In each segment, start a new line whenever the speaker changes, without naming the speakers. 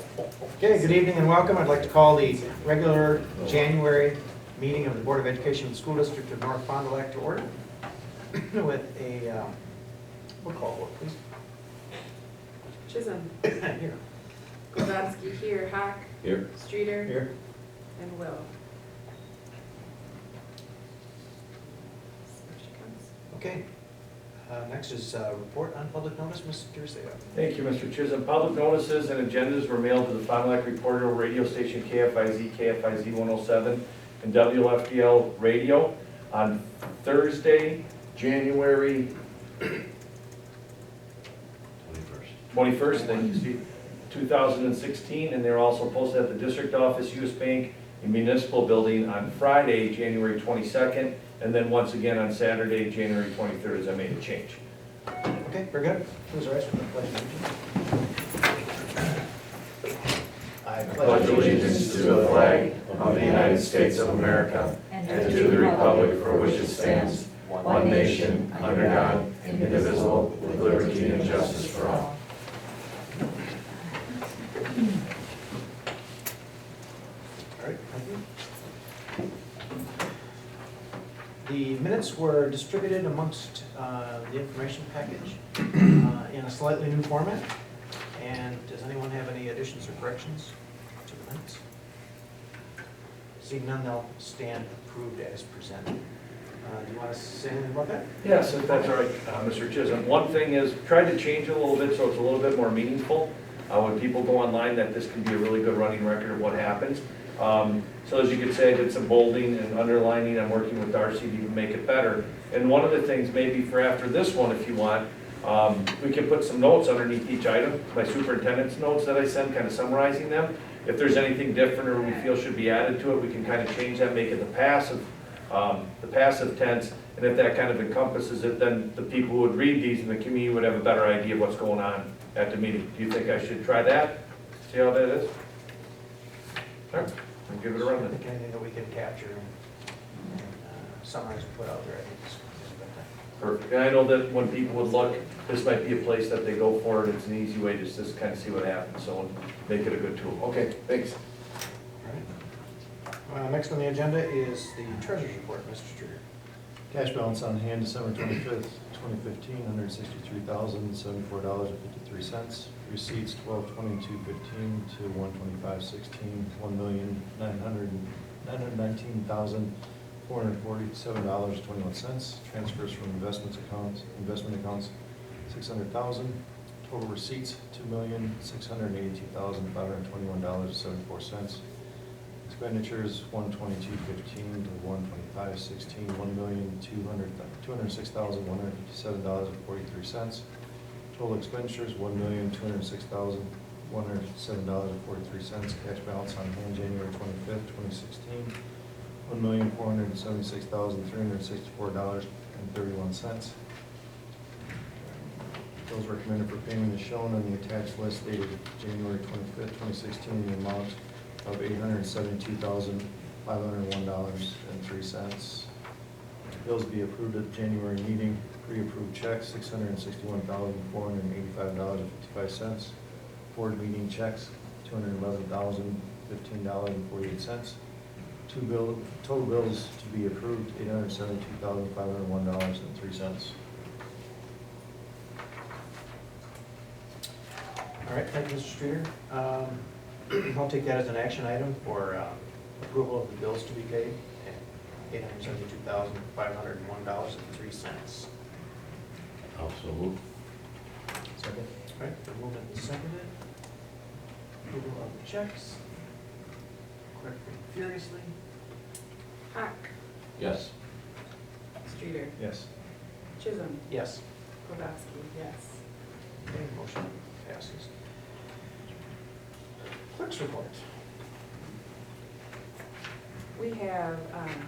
Okay, good evening and welcome. I'd like to call the regular January meeting of the Board of Education of the School District of North Fond du Lac to order with a roll call vote, please.
Chisholm.
Here.
Kowalski here. Hawk.
Here.
Streeter.
Here.
And Will. There she comes.
Okay. Next is report on public notice, Mr. Sega.
Thank you, Mr. Chisholm. Public notices and agendas were mailed to the Fond du Lac Reporter radio station KFIZ, KFIZ 107, and WFDL radio on Thursday, January 21st, thank you, Steve, 2016, and they're also posted at the District Office, US Bank, and Municipal Building on Friday, January 22nd, and then once again on Saturday, January 23rd, as I made a change.
Okay, very good. Please rise for the pledge of allegiance. I
Pledge allegiance to the flag of the United States of America and to the republic for which it stands, one nation, under God, indivisible, with liberty and justice for all.
All right, thank you. The minutes were distributed amongst the information package in a slightly new format. And does anyone have any additions or corrections to the minutes? Seeing none, they'll stand approved as presented. Do you want to say anything about that?
Yes, if that's all right, Mr. Chisholm. One thing is, tried to change it a little bit so it's a little bit more meaningful. When people go online, that this can be a really good running record of what happens. So as you could say, I did some bolding and underlining. I'm working with Darcy to even make it better. And one of the things, maybe for after this one, if you want, we can put some notes underneath each item, my superintendent's notes that I send, kind of summarizing them. If there's anything different or we feel should be added to it, we can kind of change that, make it the passive tense. And if that kind of encompasses it, then the people who would read these in the community would have a better idea of what's going on at the meeting. Do you think I should try that? See how that is? Sure. I'll give it a
I
run then.
think anything that we can capture and summarize and put out there, I think is a good thing.
Perfect. And I know that when people would look, this might be a place that they go for it. It's an easy way just to kind of see what happens, so make it a good tool. Okay, thanks.
All right. Next on the agenda is the treasurer's report, Mr. Streeter.
Cash balance on hand December 25th, 2015, $163,074.53. Receipts 12/22/15 to 125/16, $1,919,447.21. Transfers from investment accounts, $600,000. Total receipts $2,682,521.74. Expenditures 122/15 to 125/16, $1,206,157.43. Total expenditures $1,206,107.43. Cash balance on hand January 25th, 2016, $1,476,364.31. Bills recommended for payment is shown on the attached list dated January 25th, 2016, in the amount of $872,501.03. Bills be approved at the January meeting. Pre-approved checks, $661,485.55. Board meeting checks, $211,015.48. Total bills to be approved, $872,501.03.
All right, thank you, Mr. Streeter. I'll take that as an action item for approval of the bills to be paid at $872,501.03.
Also move.
Second.
All right, the movement is seconded. Approval of the checks. Clerk read furiously.
Hawk.
Yes.
Streeter.
Yes.
Chisholm.
Yes.
Kowalski, yes.
Okay, motion passes. Clerk's report.
We have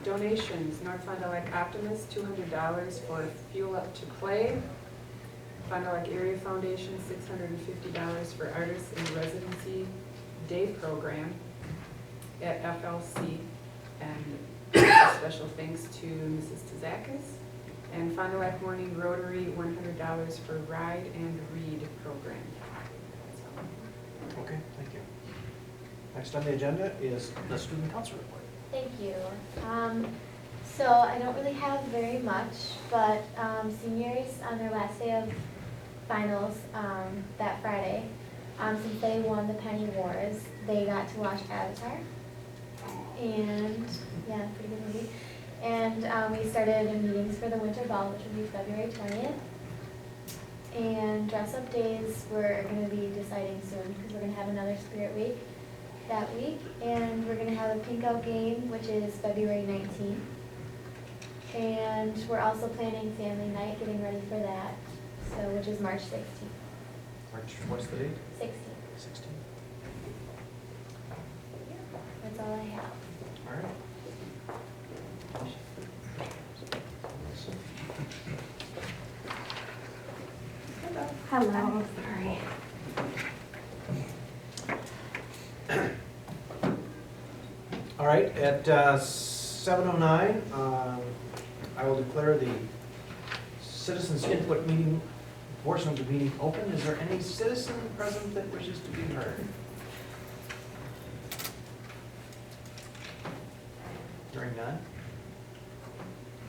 donations. North Fond du Lac Optimist, $200 for Fuel Up to Play. Fond du Lac Area Foundation, $650 for Artists in Residency Day Program at FLC. And a special thanks to Mrs. Tzakis. And Fond du Lac Morning Rotary, $100 for Ride and Read program.
Okay, thank you. Next on the agenda is the student council report.
Thank you. So I don't really have very much, but seniors on their last day of finals that Friday, since they won the Penny Wars, they got to watch Avatar. And yeah, pretty good movie. And we started meetings for the winter ball, which will be February 20th. And dress-up days we're going to be deciding soon because we're going to have another Spirit Week that week. And we're going to have a pink out game, which is February 19th. And we're also planning family night, getting ready for that, so which is March 16th.
March, what's the date?
16th.
16.
That's all I have.
All right.
Hello. Sorry.
All right, at 7:09, I will declare the citizens input meeting, portion of the meeting open. Is there any citizen present that wishes to be heard? Hearing none,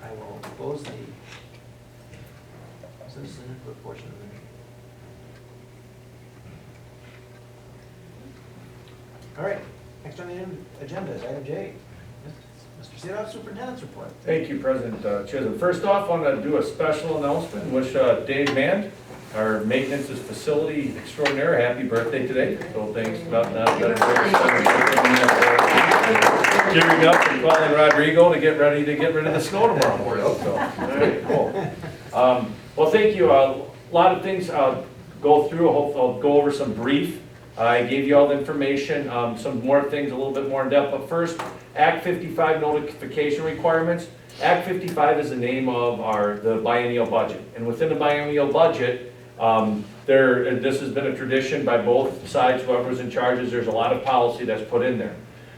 I will close the citizen input portion of the meeting. All right, next on the agenda is item J. Mr. Sedoff, Superintendent's report.
Thank you, President Chisholm. First off, I want to do a special announcement, wish Dave Mann, our maintenance facility extraordinaire, happy birthday today. So thanks about that. Gearing up and calling Rodrigo to get rid of the snow tomorrow morning. So, all right, cool. Well, thank you. A lot of things I'll go through. I'll go over some brief. I gave you all the information, some more things a little bit more in depth. But first, Act 55 notification requirements. Act 55 is the name of the biennial budget. And within the biennial budget, this has been a tradition by both sides, whoever's in charge, there's a lot of policy that's put in there.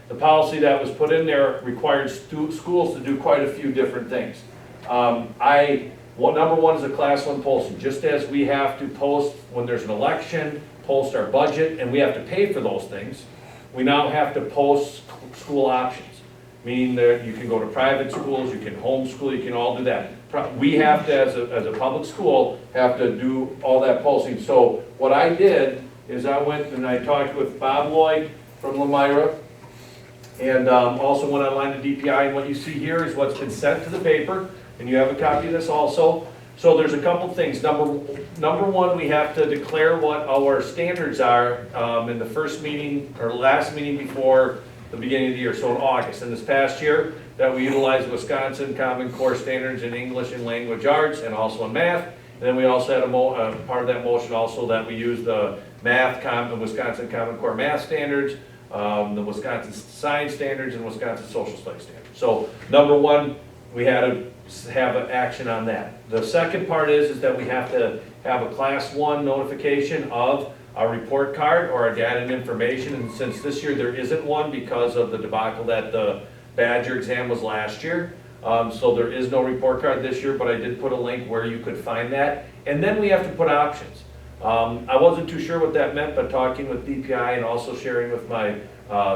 The policy that was put in there required schools to do quite a few different things. Number one is a class 1 posting. Just as we have to post when there's an election, post our budget, and we have to pay for those things, we now have to post school options, meaning that you can go to private schools, you can homeschool, you can all do that. We have to, as a public school, have to do all that posting. So what I did is I went and I talked with Bob Lloyd from Lemira, and also went online to DPI, and what you see here is what's been sent to the paper, and you have a copy of this also. So there's a couple things. Number one, we have to declare what our standards are in the first meeting or last meeting before the beginning of the year, so in August. And this past year, that we utilized Wisconsin Common Core standards in English and language arts and also in math. And then we also had a part of that motion also that we used the Wisconsin Common Core math standards, the Wisconsin science standards, and Wisconsin social studies standards. So number one, we had to have an action on that. The second part is that we have to have a class 1 notification of our report card or our data and information. And since this year there isn't one because of the debacle that the Badger exam was last year, so there is no report card this year, but I did put a link where you could find that. And then we have to put options. I wasn't too sure what that meant, but talking with DPI and also sharing with my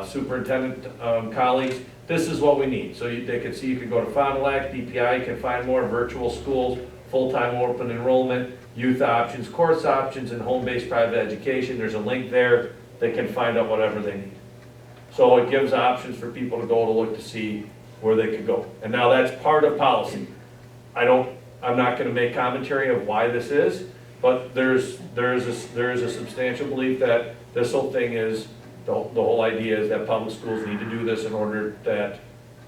superintendent colleagues, this is what we need. So they can see, you can go to Fond du Lac, DPI can find more virtual schools, full-time open enrollment, youth options, course options, and home-based private education. There's a link there. They can find out whatever they need. So it gives options for people to go to look to see where they could go. And now that's part of policy. I'm not going to make commentary of why this is, but there is a substantial belief that this whole thing is, the whole idea is that public schools need to do this in order that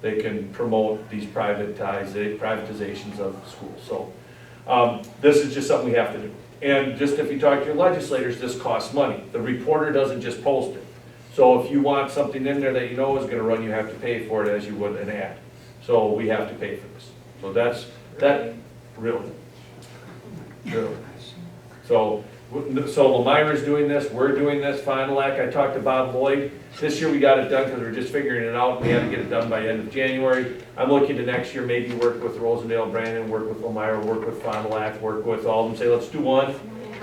they can promote these privatizations of schools. So this is just something we have to do. And just if you talk to your legislators, this costs money. The reporter doesn't just post it. So if you want something in there that you know is going to run, you have to pay for it as you would an ad. So we have to pay for this. So that's that. Really. So Lemira's doing this, we're doing this, Fond du Lac. I talked to Bob Lloyd. This year we got it done because we're just figuring it out. We had to get it done by end of January. I'm looking to next year maybe work with Rosendale, Brandon, work with Lemira, work with Fond du Lac, work with all of them, say let's do one,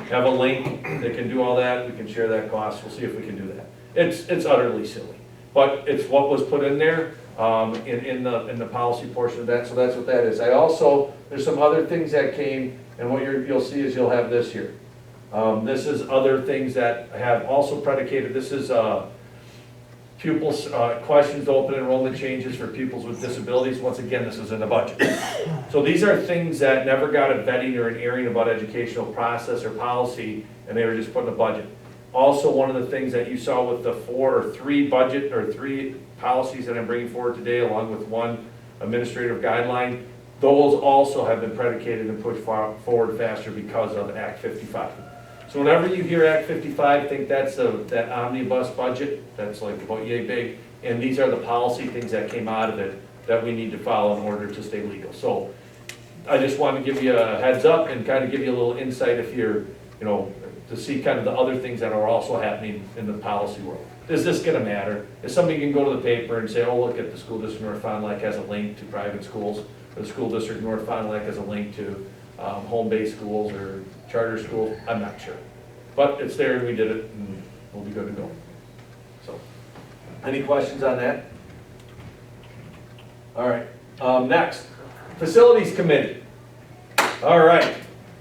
have a link that can do all that, we can share that cost, we'll see if we can do that. It's utterly silly, but it's what was put in there, in the policy portion of that, so that's what that is. There's some other things that came, and what you'll see is you'll have this here. This is other things that have also predicated, this is, pupils, questions to open enrollment changes for pupils with disabilities. Once again, this is in the budget. So these are things that never got a vetting or an airing about educational process or policy, and they were just put in the budget. Also, one of the things that you saw with the three policies that I'm bringing forward today, along with one administrative guideline, those also have been predicated and pushed forward faster because of Act 55. So whenever you hear Act 55, think that's that omnibus budget, that's like about yay big, and these are the policy things that came out of it that we need to follow in order to stay legal. So I just want to give you a heads up and kind of give you a little insight if you're, to see kind of the other things that are also happening in the policy world. Is this going to matter? If somebody can go to the paper and say, oh, look at the school district North Fond du Lac has a link to private schools, or the school district North Fond du Lac has a link to home-based schools or charter schools, I'm not sure. But it's there and we did it and we'll be good to go. So, any questions on that? All right, next, facilities committee. All right,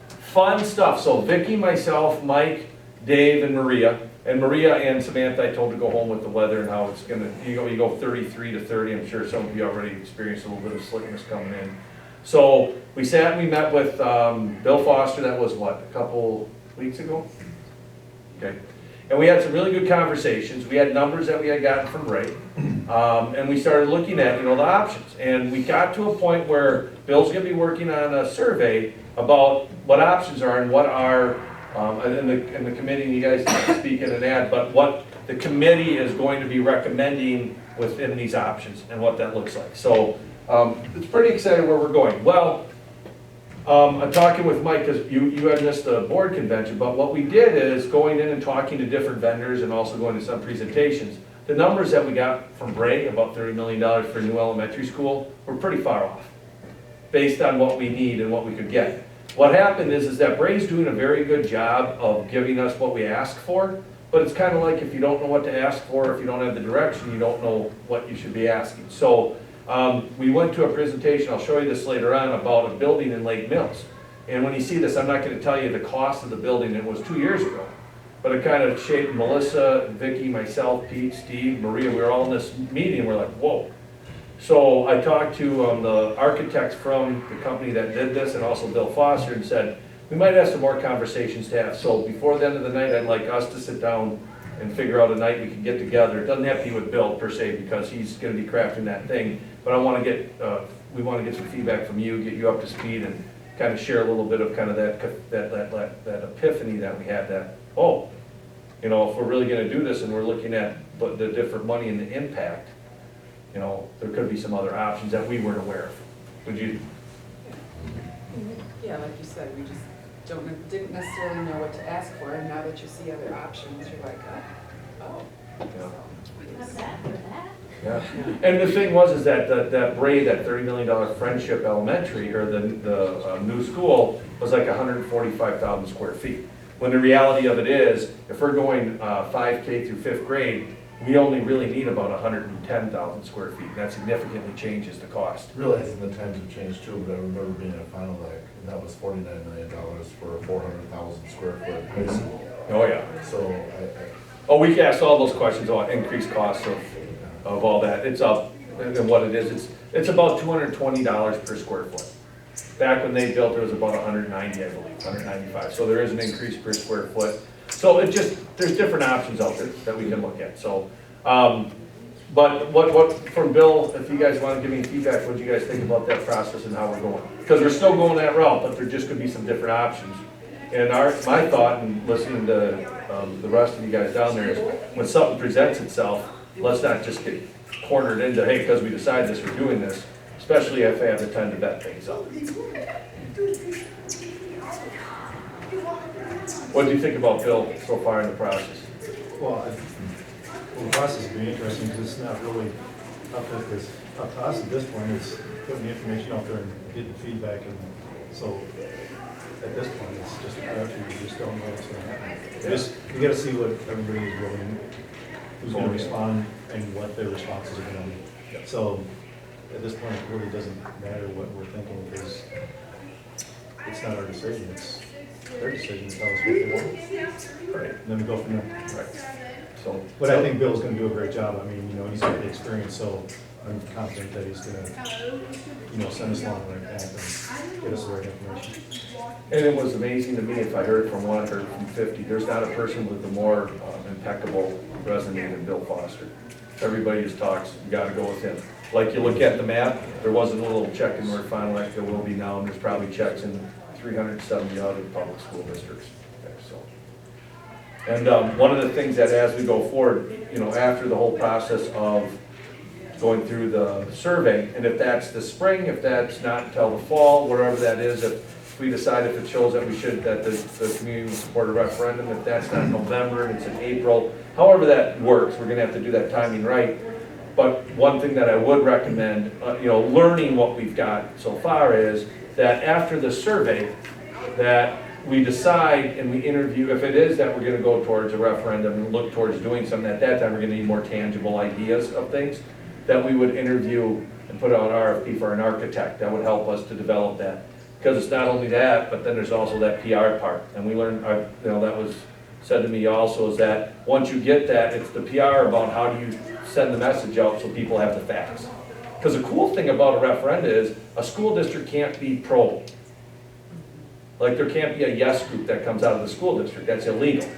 fun stuff. So Vicki, myself, Mike, Dave, and Maria and Samantha, I told to go home with the weather and how it's gonna, you go 33 to 30. I'm sure some of you already experienced a little bit of slickness coming in. So we sat and we met with Bill Foster, that was what, a couple weeks ago? Okay. And we had some really good conversations. We had numbers that we had gotten from Ray. And we started looking at, the options. And we got to a point where Bill's gonna be working on a survey about what options are and what are, in the committee, and you guys can speak in and add, but what the committee is going to be recommending within these options and what that looks like. So it's pretty exciting where we're going. Well, I'm talking with Mike because you had missed the board convention, but what we did is going in and talking to different vendors and also going to some presentations. The numbers that we got from Bray, about $30 million for a new elementary school, were pretty far off based on what we need and what we could get. What happened is that Bray's doing a very good job of giving us what we ask for, but it's kind of like if you don't know what to ask for, if you don't have the direction, you don't know what you should be asking. So we went to a presentation, I'll show you this later on, about a building in Lake Mills. And when you see this, I'm not going to tell you the cost of the building, it was 2 years ago. But it kind of shaped Melissa, Vicki, myself, Pete, Steve, Maria, we were all in this meeting, we're like, whoa. So I talked to the architects from the company that did this and also Bill Foster and said, we might have some more conversations to have. So before the end of the night, I'd like us to sit down and figure out a night we can get together. It doesn't have to be with Bill per se because he's going to be crafting that thing. But we want to get some feedback from you, get you up to speed and kind of share a little bit of kind of that epiphany that we had that, if we're really going to do this and we're looking at the different money and the impact, there could be some other options that we weren't aware of. Would you?
Yeah, like you said, we just didn't necessarily know what to ask for, and now that you see other options, you're like, oh.
Yeah.
Not bad for that.
Yeah. And the thing was that Bray, that $30 million Friendship Elementary, or the new school, was like 145,000 square feet. When the reality of it is, if we're going 5K through 5th grade, we only really need about 110,000 square feet. That significantly changes the cost.
Realizing the times have changed too, but I remember being at Final Lake, and that was $49 million for a 400,000 square foot high school.
Oh, yeah.
So
we asked all those questions about increased costs of all that. It's up, and what it is, it's about $220 per square foot. Back when they built it was about 190, I believe, 195. So there is an increase per square foot. So there's different options out there that we can look at. So, but what from Bill, if you guys want to give me feedback, what do you guys think about that process and how we're going? Because we're still going that route, but there just could be some different options. And my thought, and listening to the rest of you guys down there, is when something presents itself, let's not just get cornered into, hey, because we decide this, we're doing this, especially if I have the time to vet things out. What do you think about Bill so far in the process?
Well, the process will be interesting because it's not really up to us at this point. It's putting the information out there and getting feedback, and so at this point, it's just a crapshoot. You just don't know what's going to happen. You got to see what everybody is willing who's gonna respond and what their responses are gonna be. So at this point, it really doesn't matter what we're thinking, because it's not our decision, it's their decision to tell us what they want.
Right.
And then we go from there.
Right. So.
But I think Bill's gonna do a great job. I mean, you know, he's got the experience, so I'm confident that he's gonna, you know, send us along the right path and get us the right information.
And it was amazing to me, if I heard from one, I heard from 50, there's not a person with a more impeccable resume than Bill Foster. Everybody just talks, you gotta go with him. Like you look at the map, there wasn't a little check in North Fond du Lac, there will be now, and there's probably checks in 370 other public school districts. Okay, so. And one of the things that as we go forward, you know, after the whole process of going through the survey, and if that's the spring, if that's not until the fall, wherever that is, if we decide if it shows that we should, that the community will support a referendum, if that's not in November and it's in April, however that works, we're gonna have to do that timing right. But one thing that I would recommend, you know, learning what we've got so far is that after the survey, that we decide and we interview, if it is that we're gonna go towards a referendum and look towards doing something, at that time, we're gonna need more tangible ideas of things, that we would interview and put out an RFP for an architect that would help us to develop that. Because it's not only that, but then there's also that PR part. And we learned, you know, that was said to me also, is that once you get that, it's the PR about how do you send the message out so people have the facts. Because the cool thing about a referenda is a school district can't be pro. Like there can't be a yes group that comes out of the school district, that's illegal.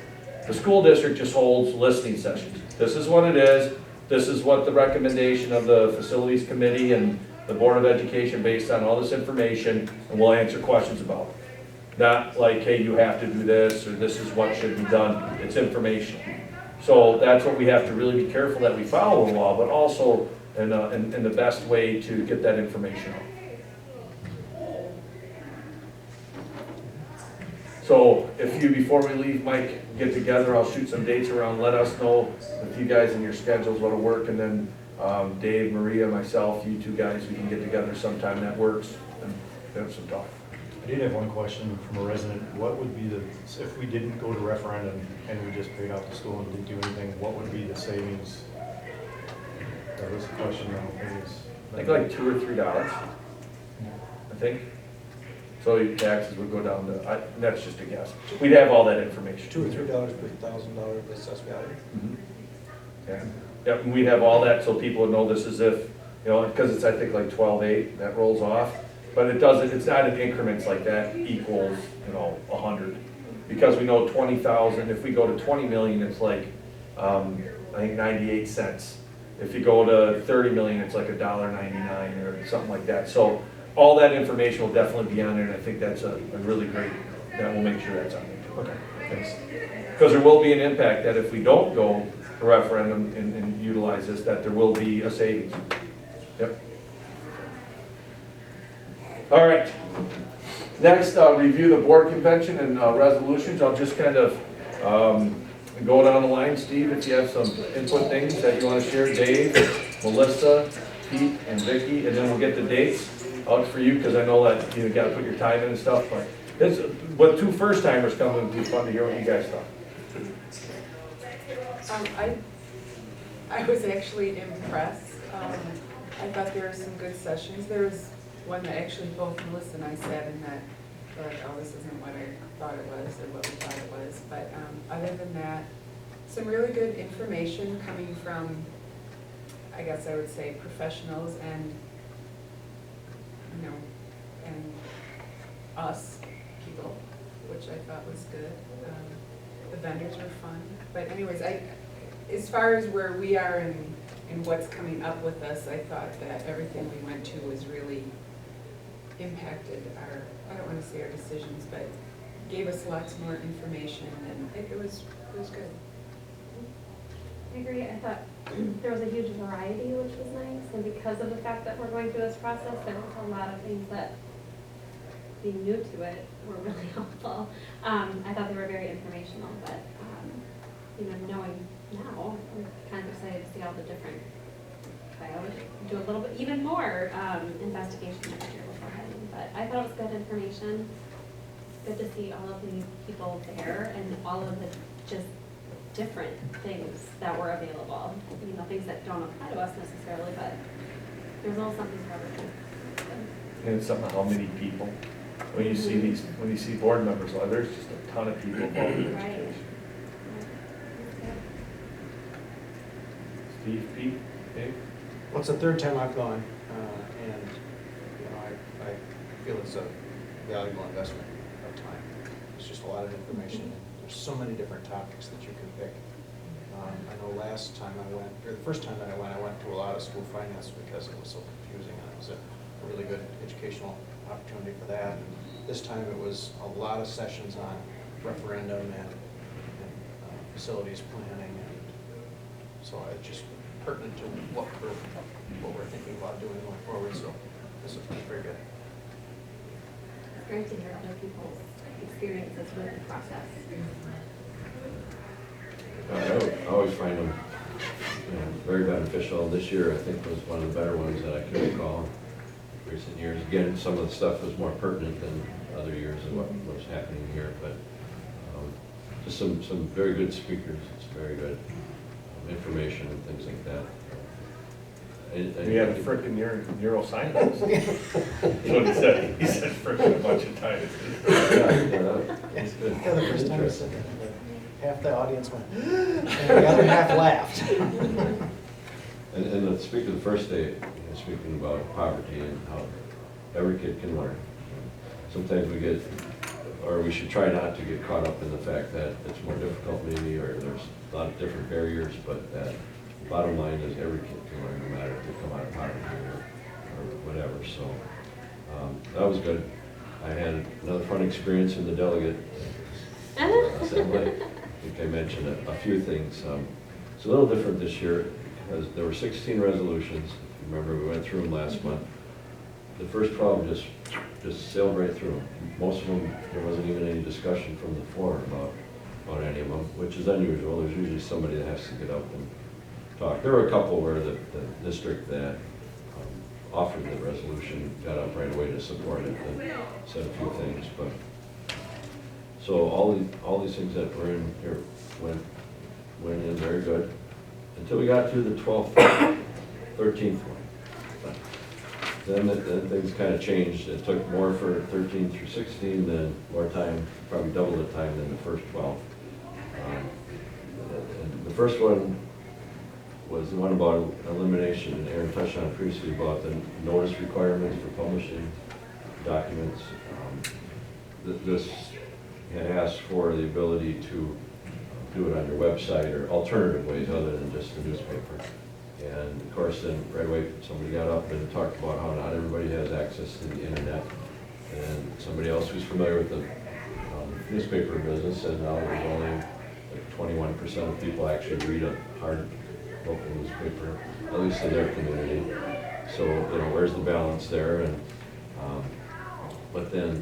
The school district just holds listening sessions. This is what it is, this is what the recommendation of the facilities committee and the Board of Education based on all this information, and we'll answer questions about it. Not like, hey, you have to do this, or this is what should be done, it's information. So that's what we have to really be careful that we follow the law, but also in the best way to get that information out. So if you, before we leave, Mike, get together, I'll shoot some dates around, let us know if you guys in your schedules want to work, and then Dave, Maria, myself, you two guys, we can get together sometime that works and have some talk.
I did have one question from a resident. What would be the, if we didn't go to referendum and we just paid out the school and didn't do anything, what would be the savings? That was the question. I don't think it's.
I think like $2 or $3, I think. So your taxes would go down to, that's just a guess. We'd have all that information.
$2 or $3 per $1,000 assessed value.
Mhm. Yeah, yep, and we'd have all that so people would know this is if, you know, because it's, I think, like 12.8, that rolls off. But it doesn't, it's not in increments like that equals, you know, 100. Because we know 20,000, if we go to 20 million, it's like, I think 98 cents. If you go to 30 million, it's like $1.99 or something like that. So all that information will definitely be on there, and I think that's a really great, that will make sure that's on there.
Okay, thanks.
Because there will be an impact that if we don't go to referendum and utilize this, that there will be a savings. Yep. All right. Next, review the board convention and resolutions. I'll just kind of go down the line. Steve, if you have some input things that you want to share. Dave, Melissa, Pete, and Vicki, and then we'll get the dates out for you, because I know that you got to put your time in and stuff. But this, with 2 first-timers coming, it'd be fun to hear what you guys thought.
I was actually impressed. I thought there were some good sessions. There was one that actually both Melissa and I sat in that, like, oh, this isn't what I thought it was or what we thought it was. But other than that, some really good information coming from, I guess I would say, professionals and, you know, and us people, which I thought was good. The vendors were fun. But anyways, as far as where we are and what's coming up with us, I thought that everything we went to was really impacted our, I don't want to say our decisions, but gave us lots more information, and it was good.
I agree. I thought there was a huge variety, which was nice, and because of the fact that we're going through this process, there were a lot of things that, being new to it, were really helpful. I thought they were very informational, but you know, knowing now, we're kind of excited to see all the different. I would do a little bit, even more investigation next year before heading. But I thought it was good information. Good to see all of the people there and all of the just different things that were available. You know, things that don't apply to us necessarily, but there's a little something for everyone.
And it's something, how many people, when you see these, when you see board members, well, there's just a ton of people involved in
Right.
education. Steve, Pete, Dave?
Well, it's the third time I've gone, and, you know, I feel it's a valuable investment of time. It's just a lot of information. There's so many different topics that you can pick. I know last time I went, or the first time that I went to a lot of school finance because it was so confusing, and it was a really good educational opportunity for that. And this time it was a lot of sessions on referendum and facilities planning, and so it's just pertinent to what we're thinking about doing going forward, so this is very good.
It's great to hear other people's experiences with the process.
I always find them, very beneficial. This year, I think, was one of the better ones that I can recall in recent years. Again, some of the stuff was more pertinent than other years of what was happening here, but just some very good speakers. It's very good information and things like that.
We had a frickin' neuroscientist. That's what he said. He said frickin' a bunch of times.
That's good.
Yeah, the first time I said that, half the audience went, and the other half laughed.
And the speaker the first day, speaking about poverty and how every kid can learn. Sometimes we get, or we should try not to get caught up in the fact that it's more difficult maybe, or there's a lot of different barriers, but that bottom line is every kid can learn, no matter if they come out of poverty or whatever. So that was good. I had another fun experience in the delegate assembly. I think I mentioned a few things. It's a little different this year because there were 16 resolutions. If you remember, we went through them last month. The first 12 just sailed right through them. Most of them, there wasn't even any discussion from the floor about any of them, which is unusual. There's usually somebody that has to get up and talk. There were a couple where the district that offered the resolution got up right away to support it and said a few things, but so all these things that were in here went in very good until we got to the 12th, 13th one. Then things kind of changed. It took more for 13 through 16, then more time, probably double the time than the first 12. And the first one was the one about elimination, and Aaron touched on it previously about the notice requirements for publishing documents. This had asked for the ability to do it on your website or alternative ways other than just the newspaper. And of course, then right away, somebody got up and talked about how not everybody has access to the internet. And somebody else who's familiar with the newspaper business said now there's only like 21% of people actually read a hard local newspaper, at least in their community. So, where's the balance there? And but then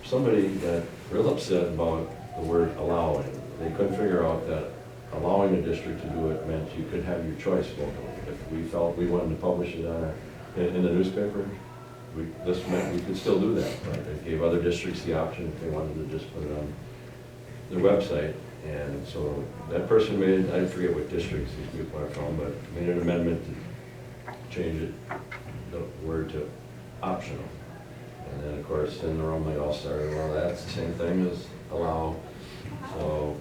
somebody got real upset about the word allowing. They couldn't figure out that allowing a district to do it meant you could have your choice locally. If we felt we wanted to publish it in the newspaper, this meant we could still do that. Right? It gave other districts the option if they wanted to just put it on their website. And so that person made, I forget what districts these people are from, but made an amendment to change it, the word to optional. And then, of course, then the Rome all started, well, that's the same thing as allow. So,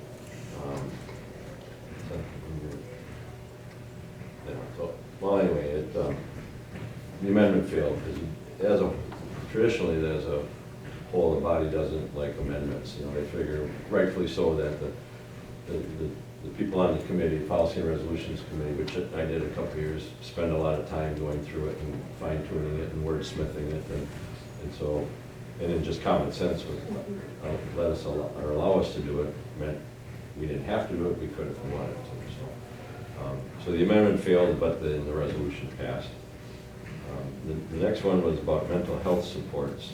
well, anyway, the amendment failed because traditionally, as a whole, the body doesn't like amendments. They figure, rightfully so, that the people on the committee, Policy and Resolutions Committee, which I did a couple of years, spend a lot of time going through it and fine-tuning it and wordsmithing it. And then just common sense would let us allow us to do it. Meant we didn't have to do it, we could if we wanted to. So the amendment failed, but the resolution passed. The next one was about mental health supports.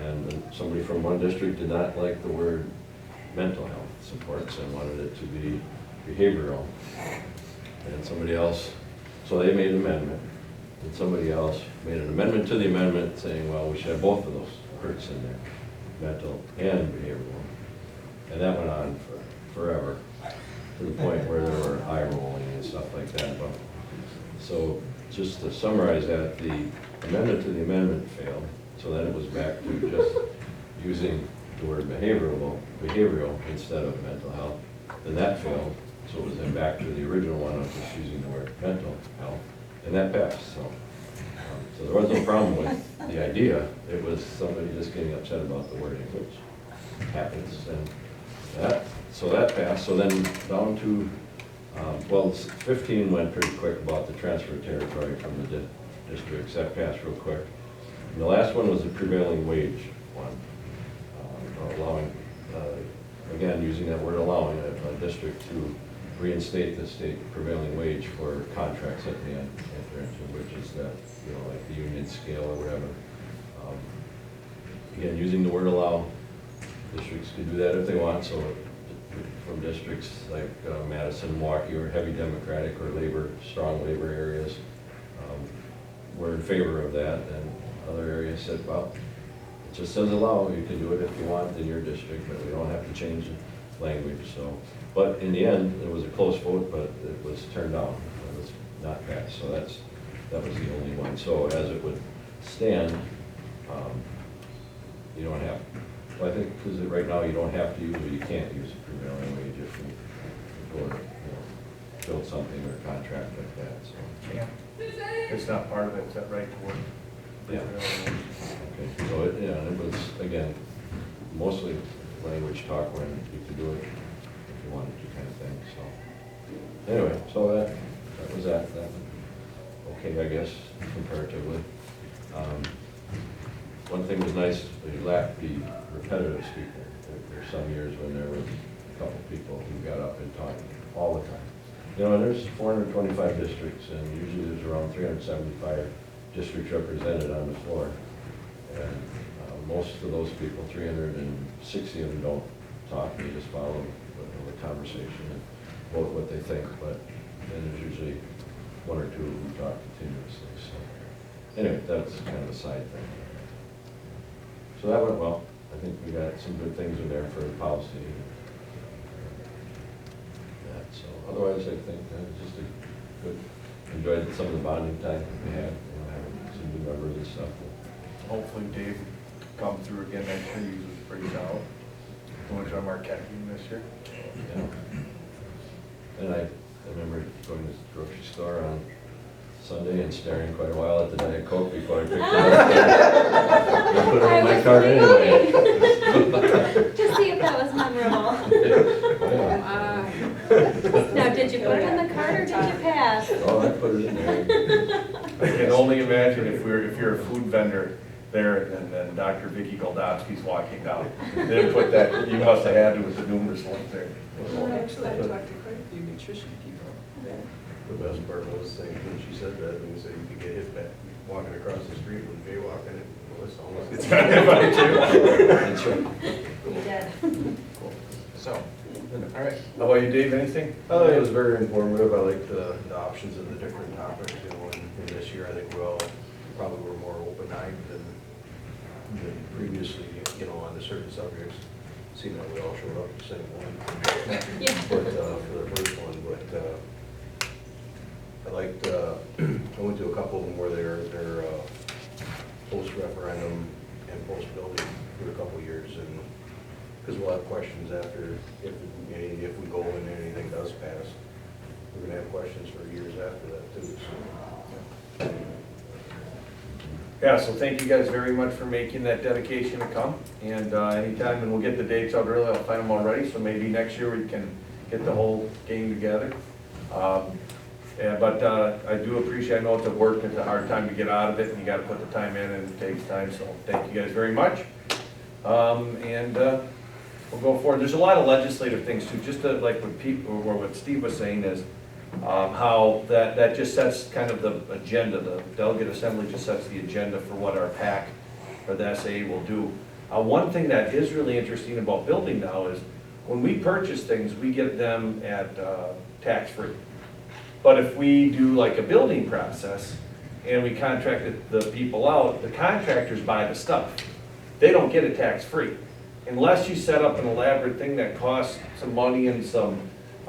And somebody from one district did not like the word mental health supports and wanted it to be behavioral. And somebody else, so they made an amendment. And somebody else made an amendment to the amendment saying, well, we should have both of those words in there, mental and behavioral. And that went on forever, to the point where there were eye rolling and stuff like that. But, so just to summarize that, the amendment to the amendment failed, so then it was back to just using the word behavioral instead of mental health. Then that failed, so it was then back to the original one of just using the word mental health, and that passed, so. So there was no problem with the idea, it was somebody just getting upset about the wording, which happens, and so that passed. So then down to, well, 15 went pretty quick about the transfer of territory from the districts, that passed real quick. And the last one was the prevailing wage one, allowing, again, using that word allowing a district to reinstate the state prevailing wage for contracts that they enter into, which is that, you know, like the union scale or whatever. Again, using the word allow, districts can do that if they want, so from districts like Madison, Milwaukee, or heavy Democratic or strong labor areas, we're in favor of that, and other areas said, well, it just says allow, you can do it if you want in your district, but we don't have to change the language, so. But in the end, it was a close vote, but it was turned down, it was not passed, so that was the only one. So as it would stand, you don't have, well, I think, because right now you don't have to use, or you can't use a prevailing wage if you go, you know, build something or contract like that, so.
Yeah. It's not part of it, is that right to work?
Yeah. Okay, so it was, again, mostly language talk when you could do it if you wanted to, kind of thing, so. Anyway, so that was that. Okay, I guess, comparatively. One thing was nice, we lacked the repetitive speaker. There were some years when there was a couple people who got up and talked all the time. You know, and there's 425 districts, and usually there's around 375 districts represented on the floor. And most of those people, 360 of them don't talk, they just follow the conversation and vote what they think, but then there's usually one or two who talk continuously. So anyway, that's kind of a side thing. So that went well. I think we got some good things in there for policy. So otherwise, I think just a good, enjoyed some of the bonding time we had, you know, having some new members and stuff.
Hopefully Dave come through again next year, he was pretty solid. Going to our Marquette game this year.
Yeah. And I remember going to the grocery store on Sunday and staring quite a while at the Diet Coke before I picked it up. I put it in my cart anyway.
To see if that was memorable.
Yeah.
Now, did you put it in the cart or did you pass?
Oh, I put it in there.
I can only imagine if you're a food vendor there and then Dr. Vicky Goldowski's walking down. They put that, you must have had it with the numerous ones there.
Well, actually, I talked to quite a few nutrition people.
The best part was, when she said that, and said you could get hit back walking across the street with jaywalking, well, it's almost.
It's kind of funny too.
That's right.
You did.
So, all right.
How about you, Dave, anything?
It was very informative. I liked the options and the different topics, you know, and this year I think we all probably were more open-eyed than previously, you know, on the certain subjects. Seemed like we all showed up at the same point.
Yeah.
But, for the first one, but, I liked, I went to a couple of them where they're post-referendum and post-building for a couple of years, and, because we'll have questions after, if we go and anything does pass, we're gonna have questions for years after that too, so.
Yeah, so thank you guys very much for making that dedication to come. And anytime, and we'll get the dates out early, I'll find them already, so maybe next year we can get the whole gang together. Yeah, but I do appreciate, I know it's a work, it's a hard time to get out of it, and you gotta put the time in, and it takes time, so thank you guys very much. We'll go forward. There's a lot of legislative things too, just to, like what what Steve was saying is, how that just sets kind of the agenda, the delegate assembly just sets the agenda for what our PAC or the SAA will do. One thing that is really interesting about building now is, when we purchase things, we get them at tax-free. But if we do like a building process and we contract the people out, the contractors buy the stuff. They don't get it tax-free. unless you set up an elaborate thing that costs some money and some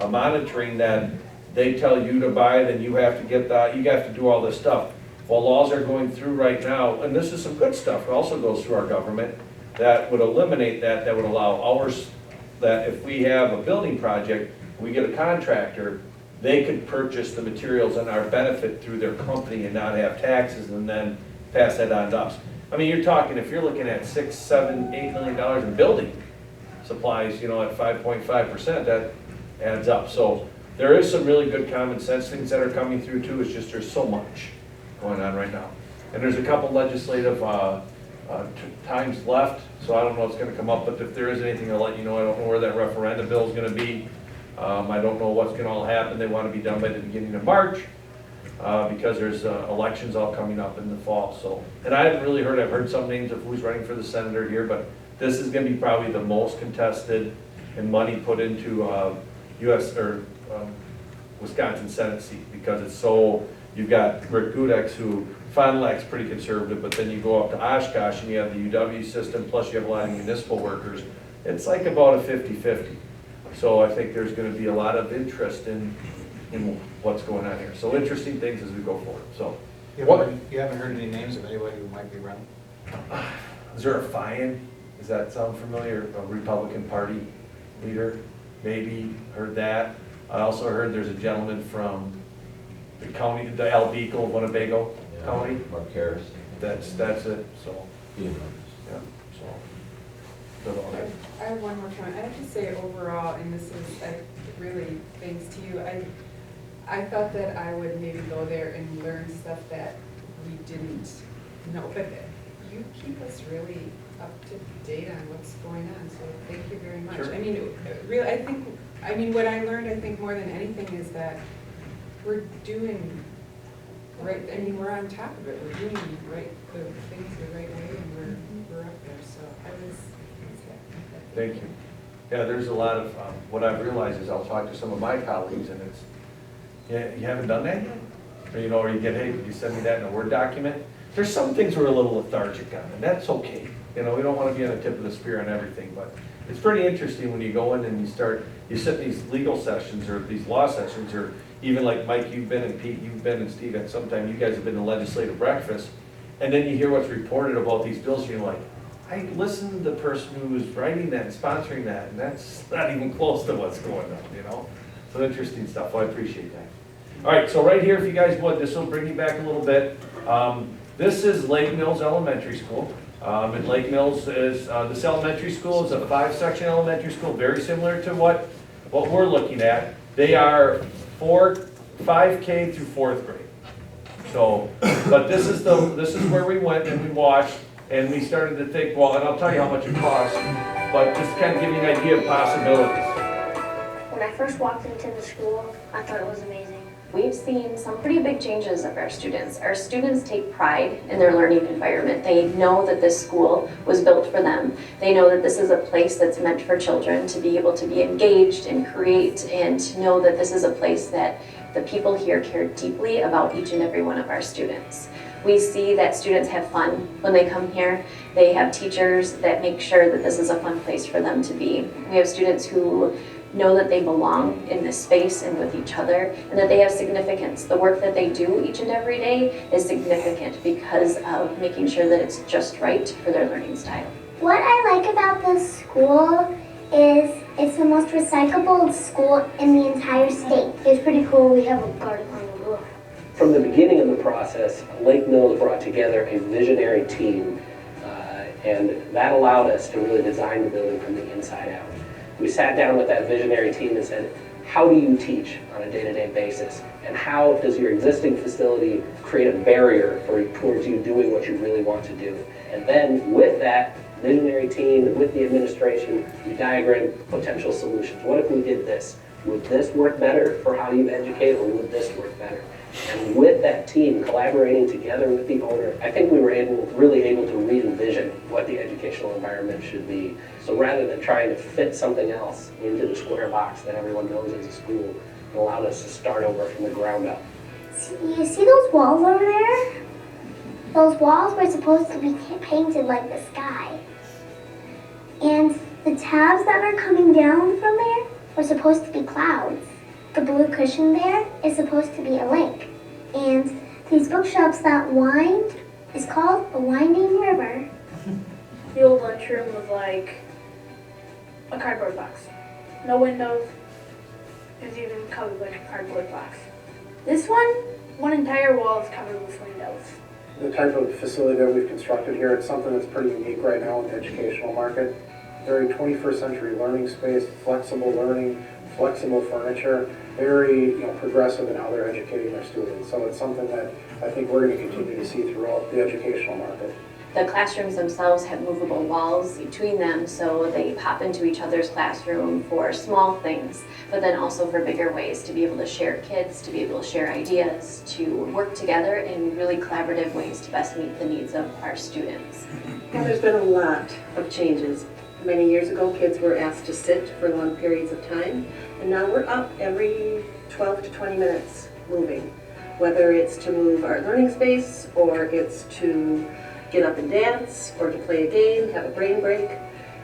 monitoring that they tell you to buy, then you have to get that, you have to do all this stuff. Well, laws are going through right now, and this is some good stuff, it also goes through our government, that would eliminate that, that would allow ours, that if we have a building project, we get a contractor, they could purchase the materials on our benefit through their company and not have taxes and then pass that on to us. I mean, you're talking, if you're looking at $6, $7, $8 million in building supplies, you know, at 5.5%, that adds up. So there is some really good common sense things that are coming through too. It's just there's so much going on right now. And there's a couple legislative times left, so I don't know what's gonna come up, but if there is anything, I'll let you know. I don't know where that referendum bill is gonna be. I don't know what's gonna all happen. They wanna be done by the beginning of March, because there's elections all coming up in the fall, so. And I haven't really heard, I've heard some names of who's running for the senator here, but this is gonna be probably the most contested and money put into US, or Wisconsin Senate seat, because it's so, you've got Rick Gudex, who Fond du Lac's pretty conservative, but then you go up to Oshkosh and you have the UW system, plus you have a lot of municipal workers. It's like about a 50-50. So I think there's gonna be a lot of interest in what's going on here. So interesting things as we go forward, so.
You haven't heard any names of anybody who might be running?
Is there a Fyan? Does that sound familiar? A Republican Party leader? Maybe heard that. I also heard there's a gentleman from the county, the Albeco, Winnebago County.
Mark Harris.
That's it, so, yeah, so.
I have one more comment. I have to say overall, and this is really thanks to you, I thought that I would maybe go there and learn stuff that we didn't know, but you keep us really up to date on what's going on, so thank you very much.
Sure.
I mean, really, what I learned, I think more than anything is that we're doing right, I mean, we're on top of it, we're doing the things the right way, and we're up there, so I was happy.
Thank you. Yeah, there's a lot of, what I've realized is I'll talk to some of my colleagues and it's, yeah, you haven't done that yet? Or, you know, or you get, hey, could you send me that in a Word document? There's some things we're a little lethargic on, and that's okay. You know, we don't want to be on the tip of the spear on everything, but it's pretty interesting when you go in and you sit in these legal sessions or these law sessions, or even like Mike, you've been, and Pete, you've been, and Steve, at some time you guys have been to legislative breakfast, and then you hear what's reported about these bills, and you're like, I listened to the person who's writing that and sponsoring that, and that's not even close to what's going on, you know? So interesting stuff, well, I appreciate that. All right, so right here, if you guys would, this will bring you back a little bit. This is Lake Mills Elementary School. And Lake Mills is, this elementary school is a 5-section elementary school, very similar to what we're looking at. They are 5K through 4th grade. So, but this is where we went and we watched, and we started to think, well, and I'll tell you how much it costs, but just to kind of give you an idea of possibilities.
When I first walked into the school, I thought it was amazing.
We've seen some pretty big changes of our students. Our students take pride in their learning environment. They know that this school was built for them. They know that this is a place that's meant for children to be able to be engaged and create, and to know that this is a place that the people here care deeply about each and every one of our students. We see that students have fun when they come here. They have teachers that make sure that this is a fun place for them to be. We have students who know that they belong in this space and with each other, and that they have significance. The work that they do each and every day is significant because of making sure that it's just right for their learning style.
What I like about this school is it's the most recyclable school in the entire state. It's pretty cool. We have a garden on the roof.
From the beginning of the process, Lake Mills brought together a visionary team, and that allowed us to really design the building from the inside out. We sat down with that visionary team and said, how do you teach on a day-to-day basis? And how does your existing facility create a barrier towards you doing what you really want to do? And then with that visionary team, with the administration, we diagram potential solutions. What if we did this? Would this work better for how you educate, or would this work better? And with that team collaborating together with the owner, I think we were really able to re-envision what the educational environment should be. So rather than trying to fit something else into the square box that everyone knows as a school, it allowed us to start over from the ground up.
You see those walls over there? Those walls were supposed to be painted like the sky. And the tabs that are coming down from there are supposed to be clouds. The blue cushion there is supposed to be a lake. And these bookshelves that wind is called a winding river.
The old lunchroom was like a cardboard box. No windows. It was even covered like a cardboard box. This one entire wall is covered with windows.
The type of facility that we've constructed here, it's something that's pretty unique right now in the educational market. Very 21st century learning space, flexible learning, flexible furniture, very progressive in how they're educating their students. So it's something that I think we're going to continue to see throughout the educational market.
The classrooms themselves have movable walls between them, so they pop into each other's classroom for small things, but then also for bigger ways to be able to share kids, to be able to share ideas, to work together in really collaborative ways to best meet the needs of our students.
Well, there's been a lot of changes. Many years ago, kids were asked to sit for long periods of time, and now we're up every 12 to 20 minutes moving, whether it's to move our learning space or it's to get up and dance, or to play a game, have a brain break.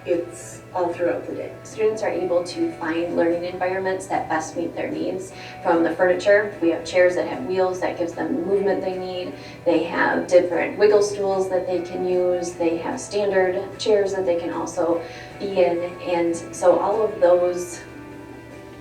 It's all throughout the day.
Students are able to find learning environments that best meet their needs. From the furniture, we have chairs that have wheels that gives them the movement they need. They have different wiggle stools that they can use. They have standard chairs that they can also be in. And so all of those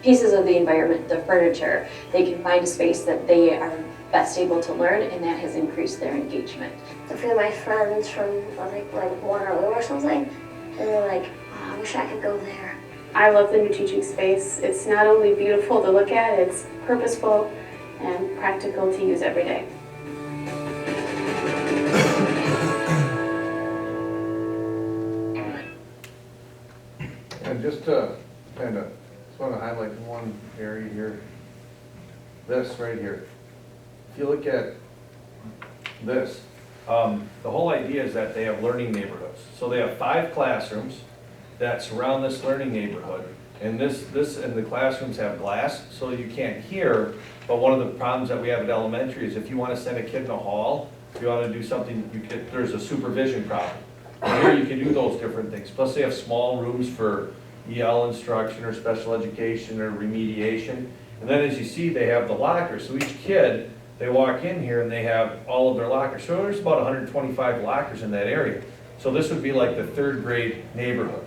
pieces of the environment, the furniture, they can find a space that they are best able to learn, and that has increased their engagement.
A few of my friends from like Waterloo or something, and they're like, oh, I wish I could go there.
I love the new teaching space. It's not only beautiful to look at, it's purposeful and practical to use every day.
And just to kind of, just want to highlight one area here, this right here. If you look at this,
the whole idea is that they have learning neighborhoods. So they have 5 classrooms that surround this learning neighborhood. And and the classrooms have glass, so you can't hear. But one of the problems that we have at elementary is if you want to send a kid in a hall, if you want to do something, there's a supervision problem. And here you can do those different things. Plus they have small rooms for EL instruction or special education or remediation. And then as you see, they have the lockers. So each kid, they walk in here and they have all of their lockers. So there's about 125 lockers in that area. So this would be like the 3rd grade neighborhood.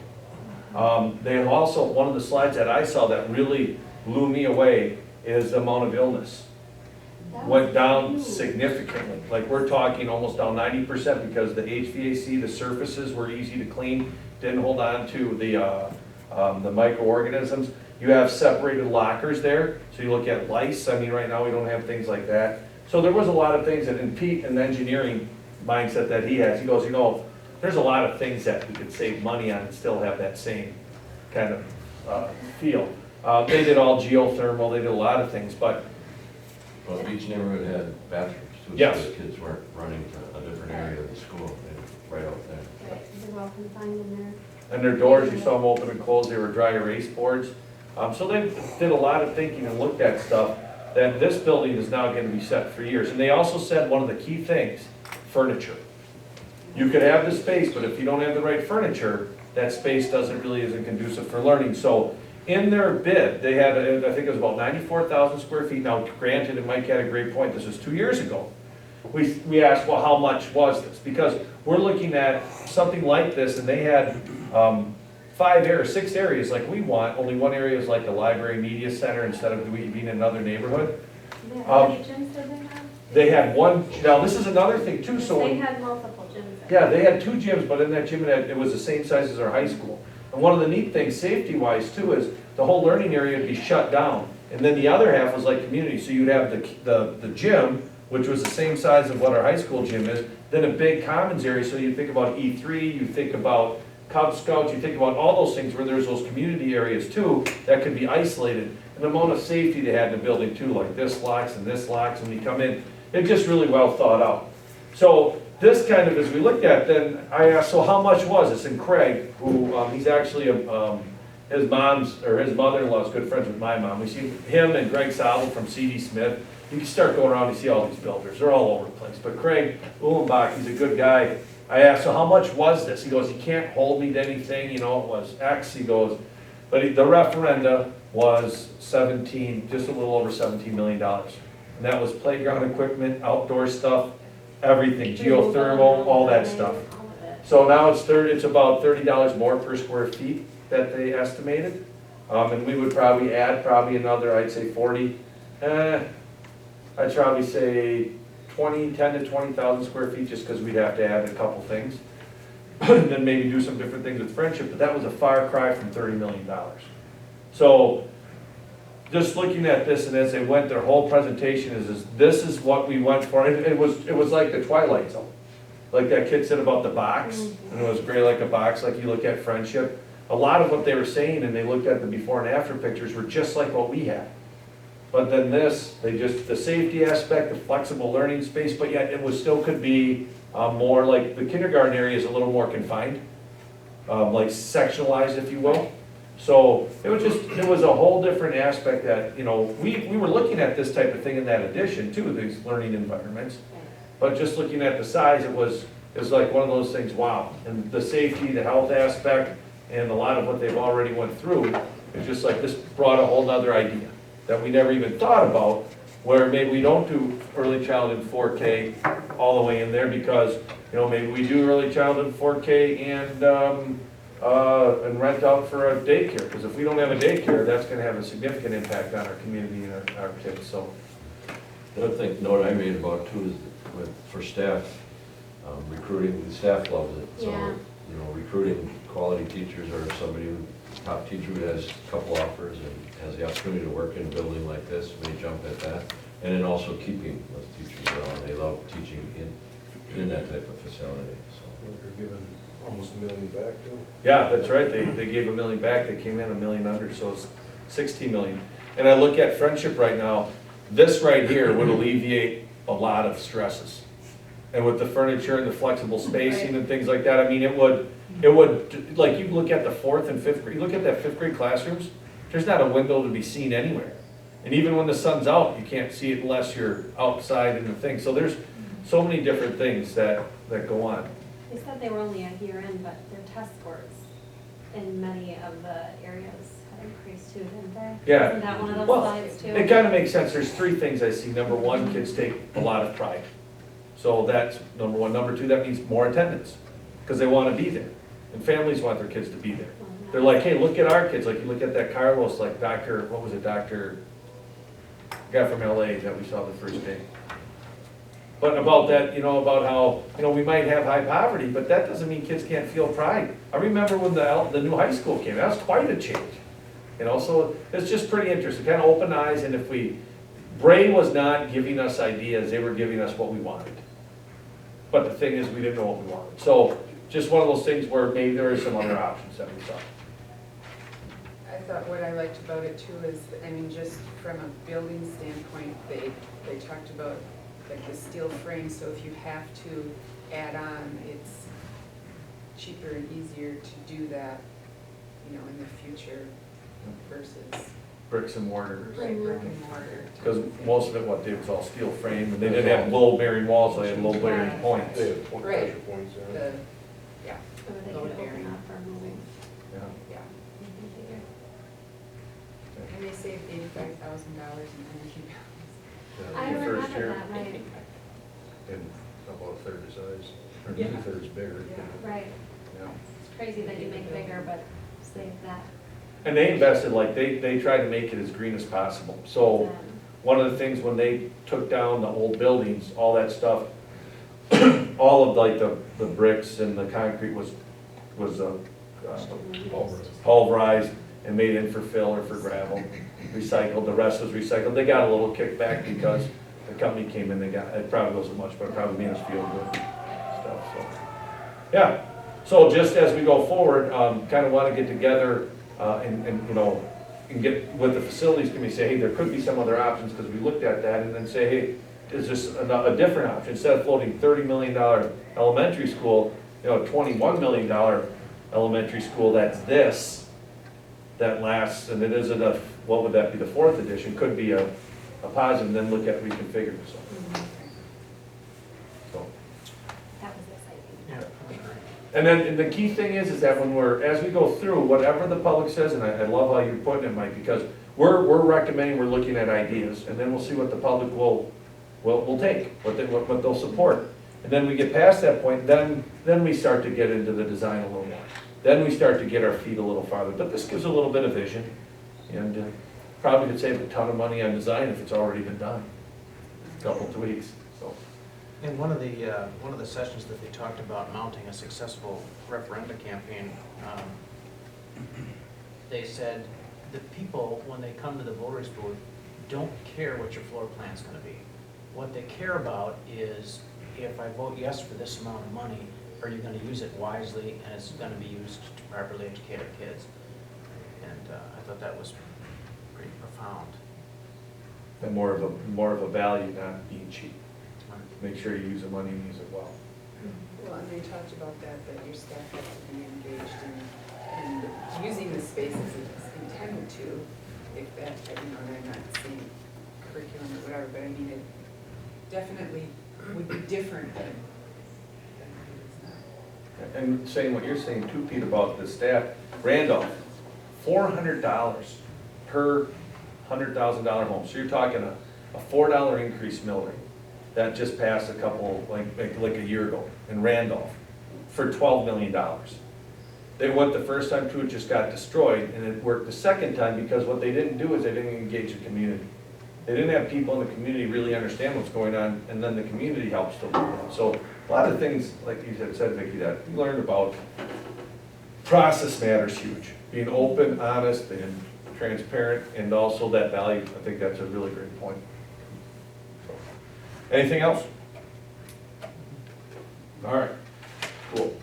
They have also, one of the slides that I saw that really blew me away is the amount of illness. Went down significantly. Like we're talking almost down 90% because the HVAC, the surfaces were easy to clean, didn't hold on to the microorganisms. You have separated lockers there, so you look at lice. I mean, right now we don't have things like that. So there was a lot of things that in Pete, in the engineering mindset that he has, he goes, there's a lot of things that we could save money on and still have that same kind of feel. They did all geothermal, they did a lot of things, but.
Well, each neighborhood had bathrooms too,
yes.
So the kids weren't running to a different area of the school, they were right out there.
Right, they're well confined in there.
And their doors, you saw them open and close, they were dry erase boards. So they did a lot of thinking and looked at stuff that this building is now going to be set for years. And they also said one of the key things, furniture. You could have the space, but if you don't have the right furniture, that space isn't conducive for learning. So in their bid, they had, I think it was about 94,000 square feet. Now granted, and Mike had a great point, this was 2 years ago. We asked, well, how much was this? Because we're looking at something like this, and they had 6 areas like we want. Only one area is like the library media center instead of being in another neighborhood.
How many gyms did they have?
They had one. Now this is another thing too. So
they had multiple gyms.
Yeah, they had 2 gyms, but in that gym it was the same size as our high school. And one of the neat things, safety-wise too, is the whole learning area would be shut down, and then the other half was like community. So you'd have the gym, which was the same size of what our high school gym is, then a big commons area. So you think about E3, you think about Cub Scouts, you think about all those things where there's those community areas too that could be isolated. And the amount of safety they had in the building too, like this locks and this locks when you come in, it's just really well thought out. So this kind of, as we looked at, then I asked, so how much was this? And Craig, who he's actually his mother-in-law is good friends with my mom. We see him and Greg Sobel from C.D. Smith. You can start going around and see all these builders. They're all over the place. But Craig Uhlenbach, he's a good guy. I asked, so how much was this? He goes, you can't hold me to anything, you know, it was X. He goes, but the referenda was 17, just a little over $17 million. And that was playground equipment, outdoor stuff, everything, geothermal, all that stuff. So now it's about $30 more per square feet that they estimated. And we would probably add another, I'd say 40, I'd probably say 10 to 20,000 square feet, just because we'd have to add a couple things. And then maybe do some different things with Friendship, but that was a far cry from $30 million. So just looking at this, and as they went, their whole presentation is this is what we went for. It was like the Twilight Zone. Like that kid said about the box, and it was gray like a box, like you look at Friendship. A lot of what they were saying, and they looked at the before and after pictures, were just like what we had. But then this, the safety aspect, the flexible learning space, but yet it was still could be more like the kindergarten area is a little more confined, like sectionalized, if you will. So it was a whole different aspect that, you know, we were looking at this type of thing in that addition too, these learning environments. But just looking at the size, it was like one of those things, wow. And the safety, the health aspect, and a lot of what they've already went through, it's just like this brought a whole nother idea that we never even thought about, where maybe we don't do early childhood 4K all the way in there because, you know, maybe we do early childhood 4K and rent out for a daycare. Because if we don't have a daycare, that's going to have a significant impact on our community and our kids. So,
the other thing, note I made about too is for staff, recruiting, the staff loves it. So, you know, recruiting quality teachers or somebody, top teacher who has a couple offers and has the opportunity to work in a building like this, may jump at that. And then also keeping those teachers around. They love teaching in that type of facility. So
They're giving almost $1 million back too.
yeah, that's right. They gave $1 million back. They came in $1 million under, so it's $16 million. And I look at Friendship right now. This right here would alleviate a lot of stresses. And with the furniture and the flexible spacing and things like that, I mean, it would, like you look at the 4th and 5th grade, you look at that 5th grade classrooms, there's not a window to be seen anywhere. And even when the sun's out, you can't see it unless you're outside in the thing. So there's so many different things that go on.
They said they were only a year in, but their test scores in many of the areas had increased too, didn't they?
Yeah.
Isn't that one of those
Well,
slides too?
it kind of makes sense. There's 3 things I see. Number 1, kids take a lot of pride. So that's number 1. Number 2, that means more attendance because they want to be there. And families want their kids to be there. They're like, hey, look at our kids. Like you look at that Carlos, like Dr., what was it, Dr. guy from LA that we saw the first day. But about that, you know, about how, you know, we might have high poverty, but that doesn't mean kids can't feel pride. I remember when the new high school came, that was quite a change. You know, so it's just pretty interesting, kind of open eyes, and if Bray was not giving us ideas, they were giving us what we wanted. But the thing is, we didn't know what we wanted. So just one of those things where maybe there are some other options that we saw.
I thought what I liked about it too is, I mean, just from a building standpoint, they talked about like the steel frame, so if you have to add on, it's cheaper and easier to do that, you know, in the future versus
Bricks and mortar.
brick and mortar.
Because most of it, what they was all steel frame, and they didn't have low bearing walls, so they had low bearing points.
They have pressure
Right.
points in
The,
it.
yeah,
Or they could open up or moving.
Yeah.
yeah. And they saved $85,000 in energy bills.
I
The first
remember
year.
that, right,
And about a third the size, or
Yeah.
2/3 bigger.
right.
Yeah.
It's crazy that you make bigger, but save that.
And they invested, like, they tried to make it as green as possible. So one of the things when they took down the old buildings, all that stuff, all of like the bricks and the concrete was pulverized and made in for fill or for gravel, recycled. The rest was recycled. They got a little kickback because the company came in, it probably wasn't much, but it probably made us feel good stuff, so. Yeah, so just as we go forward, kind of want to get together and you know, and get with the facilities committee, say, hey, there could be some other options, because we looked at that, and then say, hey, is this a different option? Instead of floating $30 million elementary school, you know, $21 million elementary school, that lasts, and it isn't what would that be, the 4th edition, could be a positive, and then look at reconfiguring, so.
That was exciting.
Yeah,
And then, and the key thing is that when as we go through, whatever the public says, and I love how you're putting it, Mike, because we're recommending, we're looking at ideas, and then we'll see what the public will take, what they'll support. And then we get past that point, then we start to get into the design a little more. Then we start to get our feet a little farther, but this gives a little bit of vision, and probably could save a ton of money on design if it's already been done. A couple tweaks, so.
In one of the sessions that they talked about mounting a successful referenda campaign, they said the people, when they come to the voters booth, don't care what your floor plan's gonna be. What they care about is, if I vote yes for this amount of money, are you gonna use it wisely, and it's gonna be used to properly educate our kids? And I thought that was pretty profound.
And more of a value, not being cheap. Make sure you use the money and use it well.
Well, and they talked about that your staff has to be engaged in using the space as it's intended to, if that, they're not the same curriculum or whatever, but I mean, it definitely would be different than it is now.
And saying what you're saying too, Pete, about the staff, Randolph, $400 per $100,000 home. So you're talking a $4 increase mill rate. That just passed a couple, like a year ago in Randolph for $12 million. They went the first time through, it just got destroyed, and it worked the second time because what they didn't do is they didn't engage the community. They didn't have people in the community really understand what's going on, and then the community helps to learn. So a lot of things, like you said, Vicki, that you learned about, process matters huge. Being open, honest, and transparent, and also that value. I think that's a really great point. So, anything else? All right, cool.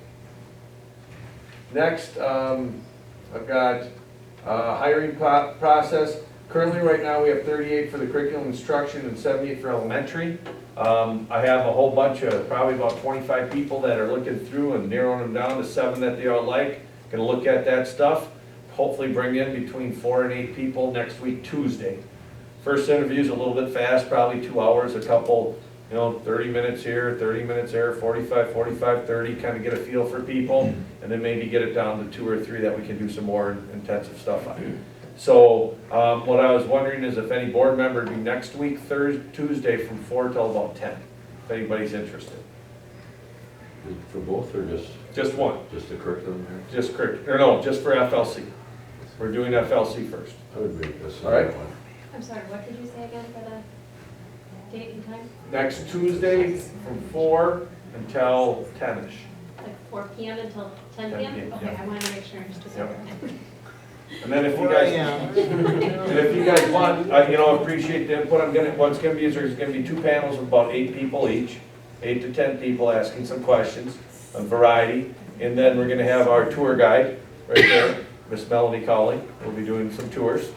Next, I've got hiring process. Currently, right now, we have 38 for the curriculum instruction and 78 for elementary. I have a whole bunch of, probably about 25 people that are looking through and narrowing them down to 7 that they all like. Gonna look at that stuff. Hopefully bring in between 4 and 8 people next week, Tuesday. First interview's a little bit fast, probably 2 hours, a couple, 30 minutes here, 30 minutes there, 45, 30, kind of get a feel for people, and then maybe get it down to 2 or 3 that we can do some more intensive stuff on. So what I was wondering is if any board member would be next week, Tuesday from 4 till about 10, if anybody's interested.
For both or just?
Just one.
Just the curriculum here?
Just curriculum, or no, just for FLC. We're doing FLC first.
I would make this.
All right.
One.
I'm sorry, what did you say again for the date and time?
Next Tuesday from 4 until 10-ish.
Like 4 p.m. until 10
10
p.m.?
p.m.,
Okay,
yeah.
I wanted to make sure.
Yep. And then if you guys, and if you guys want, appreciate the input, what's gonna be is there's gonna be 2 panels of about 8 people each, 8 to 10 people asking some questions, a variety, and then we're gonna have our tour guide right there, Miss Melanie Colley. We'll be doing some tours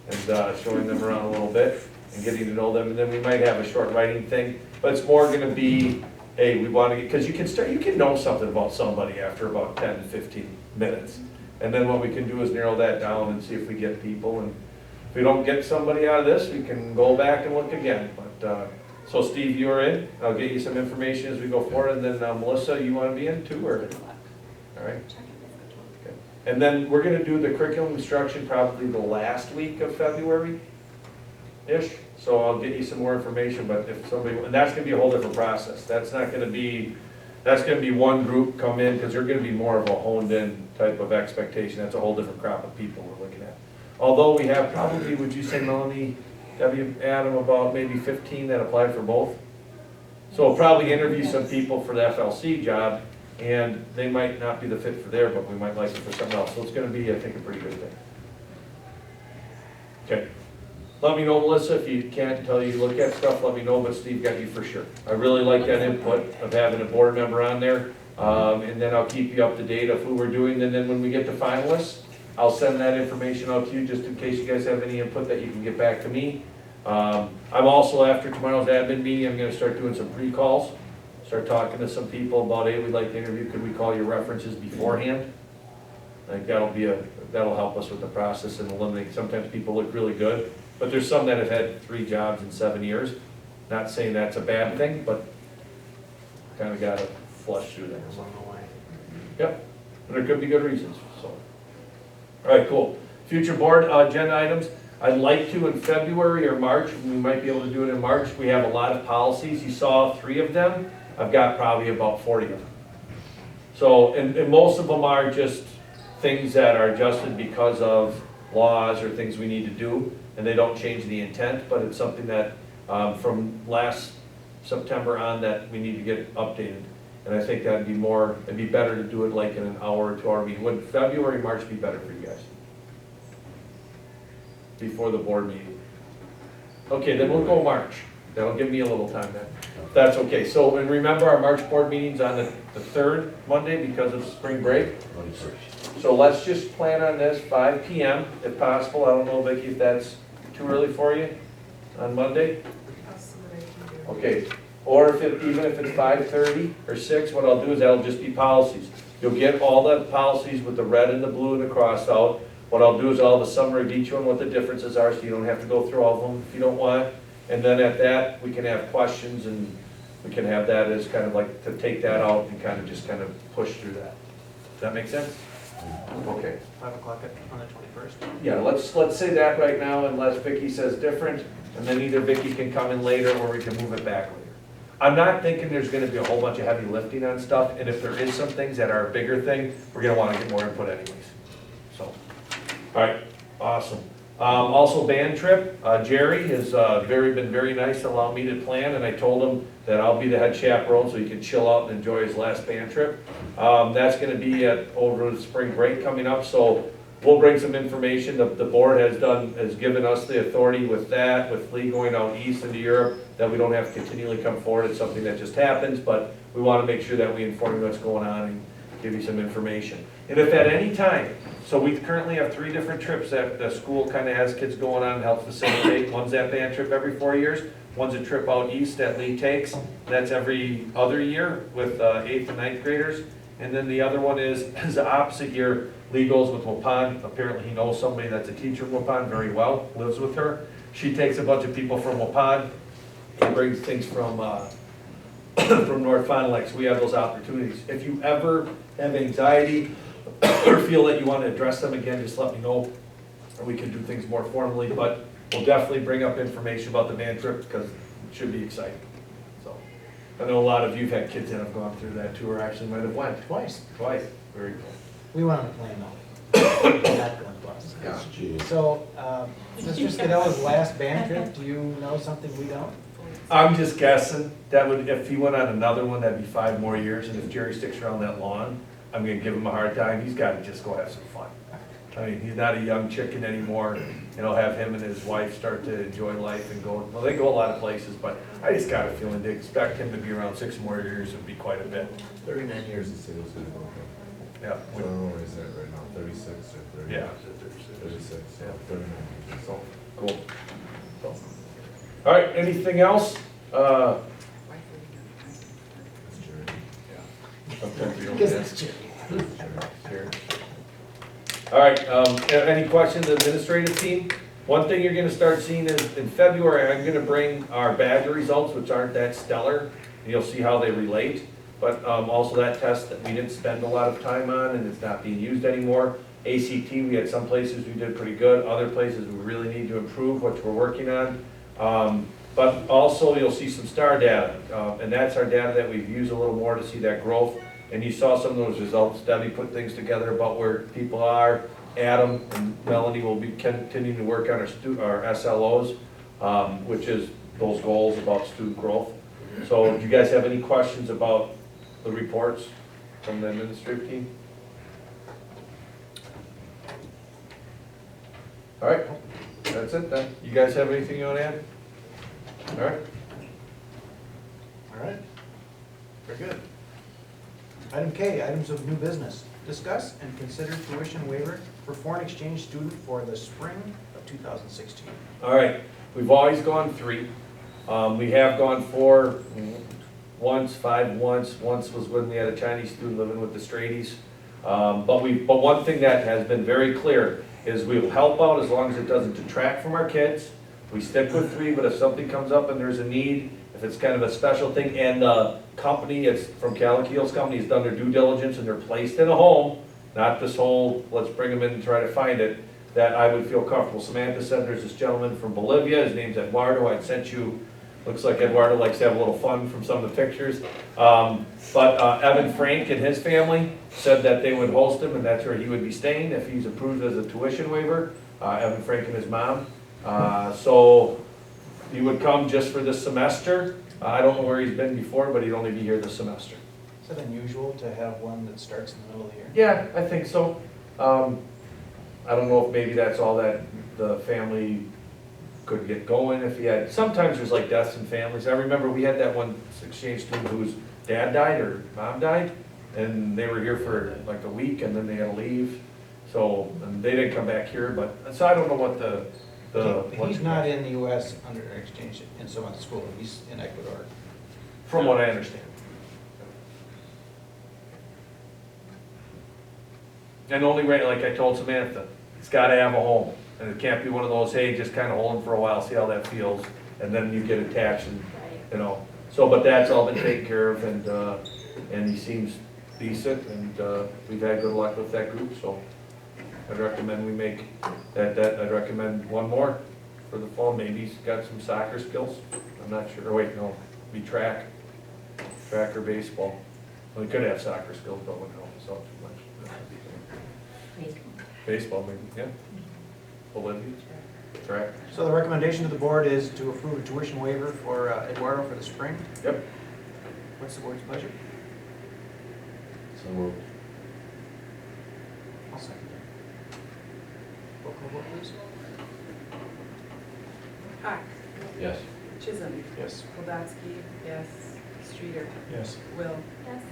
and showing them around a little bit and getting to know them, and then we might have a short writing thing, but it's more gonna be, hey, we wanna get, because you can know something about somebody after about 10 to 15 minutes. And then what we can do is narrow that down and see if we get people, and if we don't get somebody out of this, we can go back and look again. But so Steve, you're in, I'll get you some information as we go forward, and then Melissa, you wanna be in too, or? All right. Okay. And then we're gonna do the curriculum instruction probably the last week of February-ish, so I'll get you some more information, but if somebody, and that's gonna be a whole different process. That's gonna be one group come in, because they're gonna be more of a honed-in type of expectation. That's a whole different crop of people we're looking at. Although we have probably, would you say, Melanie, Adam, about maybe 15 that applied for both? So we'll probably interview some people for the FLC job, and they might not be the fit for there, but we might like it for something else. So it's gonna be, I think, a pretty good thing. Okay. Let me know, Melissa, if you can't until you look at stuff, let me know, but Steve got you for sure. I really like that input of having a board member on there, and then I'll keep you up to date of who we're doing, and then when we get to finalists, I'll send that information out to you, just in case you guys have any input that you can get back to me. I'm also, after tomorrow's admin meeting, I'm gonna start doing some pre-calls, start talking to some people about, hey, we'd like to interview, could we call your references beforehand? I think that'll help us with the process and eliminate, sometimes people look really good, but there's some that have had 3 jobs in 7 years. Not saying that's a bad thing, but kind of got to flush through that. Yep, and there could be good reasons, so. All right, cool. Future board agenda items, I'd like to in February or March, we might be able to do it in March. We have a lot of policies. You saw 3 of them. I've got probably about 40 of them. So, and most of them are just things that are adjusted because of laws or things we need to do, and they don't change the intent, but it's something that from last September on that we need to get updated. And I think that'd be better to do it like in an hour or 2 hour meeting. Would February, March be better for you guys? Before the board meeting. Okay, then we'll go March. That'll give me a little time then. That's okay. So, and remember our March board meeting's on the 3rd Monday because of spring break. So let's just plan on this 5 p.m. if possible. I don't know, Vicki, if that's too early for you on Monday.
I'll see what I can do.
Okay, or even if it's 5:30 or 6, what I'll do is that'll just be policies. You'll get all the policies with the red and the blue and the crossed out. What I'll do is I'll have a summary of each one, what the differences are, so you don't have to go through all of them if you don't want. And then at that, we can have questions and we can have that as kind of like to take that out and kind of push through that. Does that make sense? Okay.
5 o'clock on the 21st.
Yeah, let's say that right now unless Vicki says different, and then either Vicki can come in later or we can move it back later. I'm not thinking there's gonna be a whole bunch of heavy lifting on stuff, and if there is some things that are a bigger thing, we're gonna wanna get more input anyways. So, all right, awesome. Also band trip, Jerry has been very nice to allow me to plan, and I told him that I'll be the head chaperone so he can chill out and enjoy his last band trip. That's gonna be over the spring break coming up, so we'll bring some information. The board has given us the authority with that, with Lee going out east into Europe, that we don't have to continually come forward. It's something that just happens, but we wanna make sure that we inform you what's going on and give you some information. And if at any time, so we currently have 3 different trips that the school kind of has kids going on and help facilitate. One's that band trip every 4 years. One's a trip out east that Lee takes. That's every other year with 8th and 9th graders. And then the other one is the opposite year. Lee goes with Waupun. Apparently he knows somebody that's a teacher in Waupun very well, lives with her. She takes a bunch of people from Waupun and brings things from from North Fond du Lac. So we have those opportunities. If you ever have anxiety or feel that you want to address them again, just let me know. We can do things more formally, but we'll definitely bring up information about the band trip because it should be exciting. So I know a lot of you have had kids that have gone through that too, or actually might have went.
Twice.
Very cool.
We went on a plane though. Not going bus.
Yeah.
So, Mr. Scadella's last band trip, do you know something we don't?
I'm just guessing that would, if he went on another one, that'd be 5 more years, and if Jerry sticks around that long, I'm gonna give him a hard time. He's gotta just go have some fun. I mean, he's not a young chicken anymore, and I'll have him and his wife start to enjoy life and go, well, they go a lot of places, but I just got a feeling to expect him to be around 6 more years would be quite a bit.
39 years to say who's gonna go.
Yeah.
I don't know where he's at right now, 36 or 30.
Yeah.
36,
Yeah.
39.
So, cool. So, all right, anything else?
That's Jerry.
Sometimes we don't
Because
get-
it's Jerry.
All right, any questions, administrative team? One thing you're gonna start seeing is in February, I'm gonna bring our badger results, which aren't that stellar, and you'll see how they relate. But also that test that we didn't spend a lot of time on and it's not being used anymore. ACT, we had some places we did pretty good, other places we really need to improve, which we're working on. But also you'll see some STAR data, and that's our data that we've used a little more to see that growth. And you saw some of those results. Debbie put things together about where people are. Adam and Melanie will be continuing to work on our SLOs, which is those goals about student growth. So do you guys have any questions about the reports from the administrative team? All right, that's it then. You guys have anything you want to add? All right.
All right. Very good. Item K, items of new business. Discuss and consider tuition waiver for foreign exchange student for the spring of 2016.
All right, we've always gone 3. We have gone 4 once, 5 once. Once was when we had a Chinese student living with the Straighties. But one thing that has been very clear is we will help out as long as it doesn't detract from our kids. We stick with 3, but if something comes up and there's a need, if it's kind of a special thing, and the company, it's from Calico's company, has done their due diligence and they're placed in a home, not this whole, let's bring them in and try to find it, that I would feel comfortable. Samantha said there's this gentleman from Bolivia, his name's Eduardo, I sent you, looks like Eduardo likes to have a little fun from some of the pictures. But Evan Frank and his family said that they would host him and that's where he would be staying if he's approved as a tuition waiver, Evan Frank and his mom. So he would come just for this semester. I don't know where he's been before, but he'd only be here this semester.
Is it unusual to have one that starts in the middle of the year?
Yeah, I think so. I don't know if maybe that's all that the family could get going if he had, sometimes there's like deaths in families. I remember we had that one exchange student whose dad died or mom died, and they were here for like a week and then they had to leave. So, and they didn't come back here, but, so I don't know what
He's not in the US under an exchange in some other school, he's in Ecuador.
from what I understand. And only way, like I told Samantha, it's gotta have a home. And it can't be one of those, hey, just kind of hold them for a while, see how that feels, and then you get attached and, you know. So, but that's all been taken care of and he seems decent and we've had good luck with that group, so I'd recommend we make that, I'd recommend one more for the fall. Maybe he's got some soccer skills, I'm not sure, or wait, no, be track or baseball. Well, he could have soccer skills, but wouldn't help himself too much. Baseball maybe, yeah. Bolivia, track.
So the recommendation to the board is to approve a tuition waiver for Eduardo for the spring.
Yep.
What's the board's pleasure?
So moved.
I'll second that. Roll call vote, please.
Hack,
Yes.
Chisholm,
Yes.
Woldowski, yes. Streeter,
Yes.
Will.
Yes.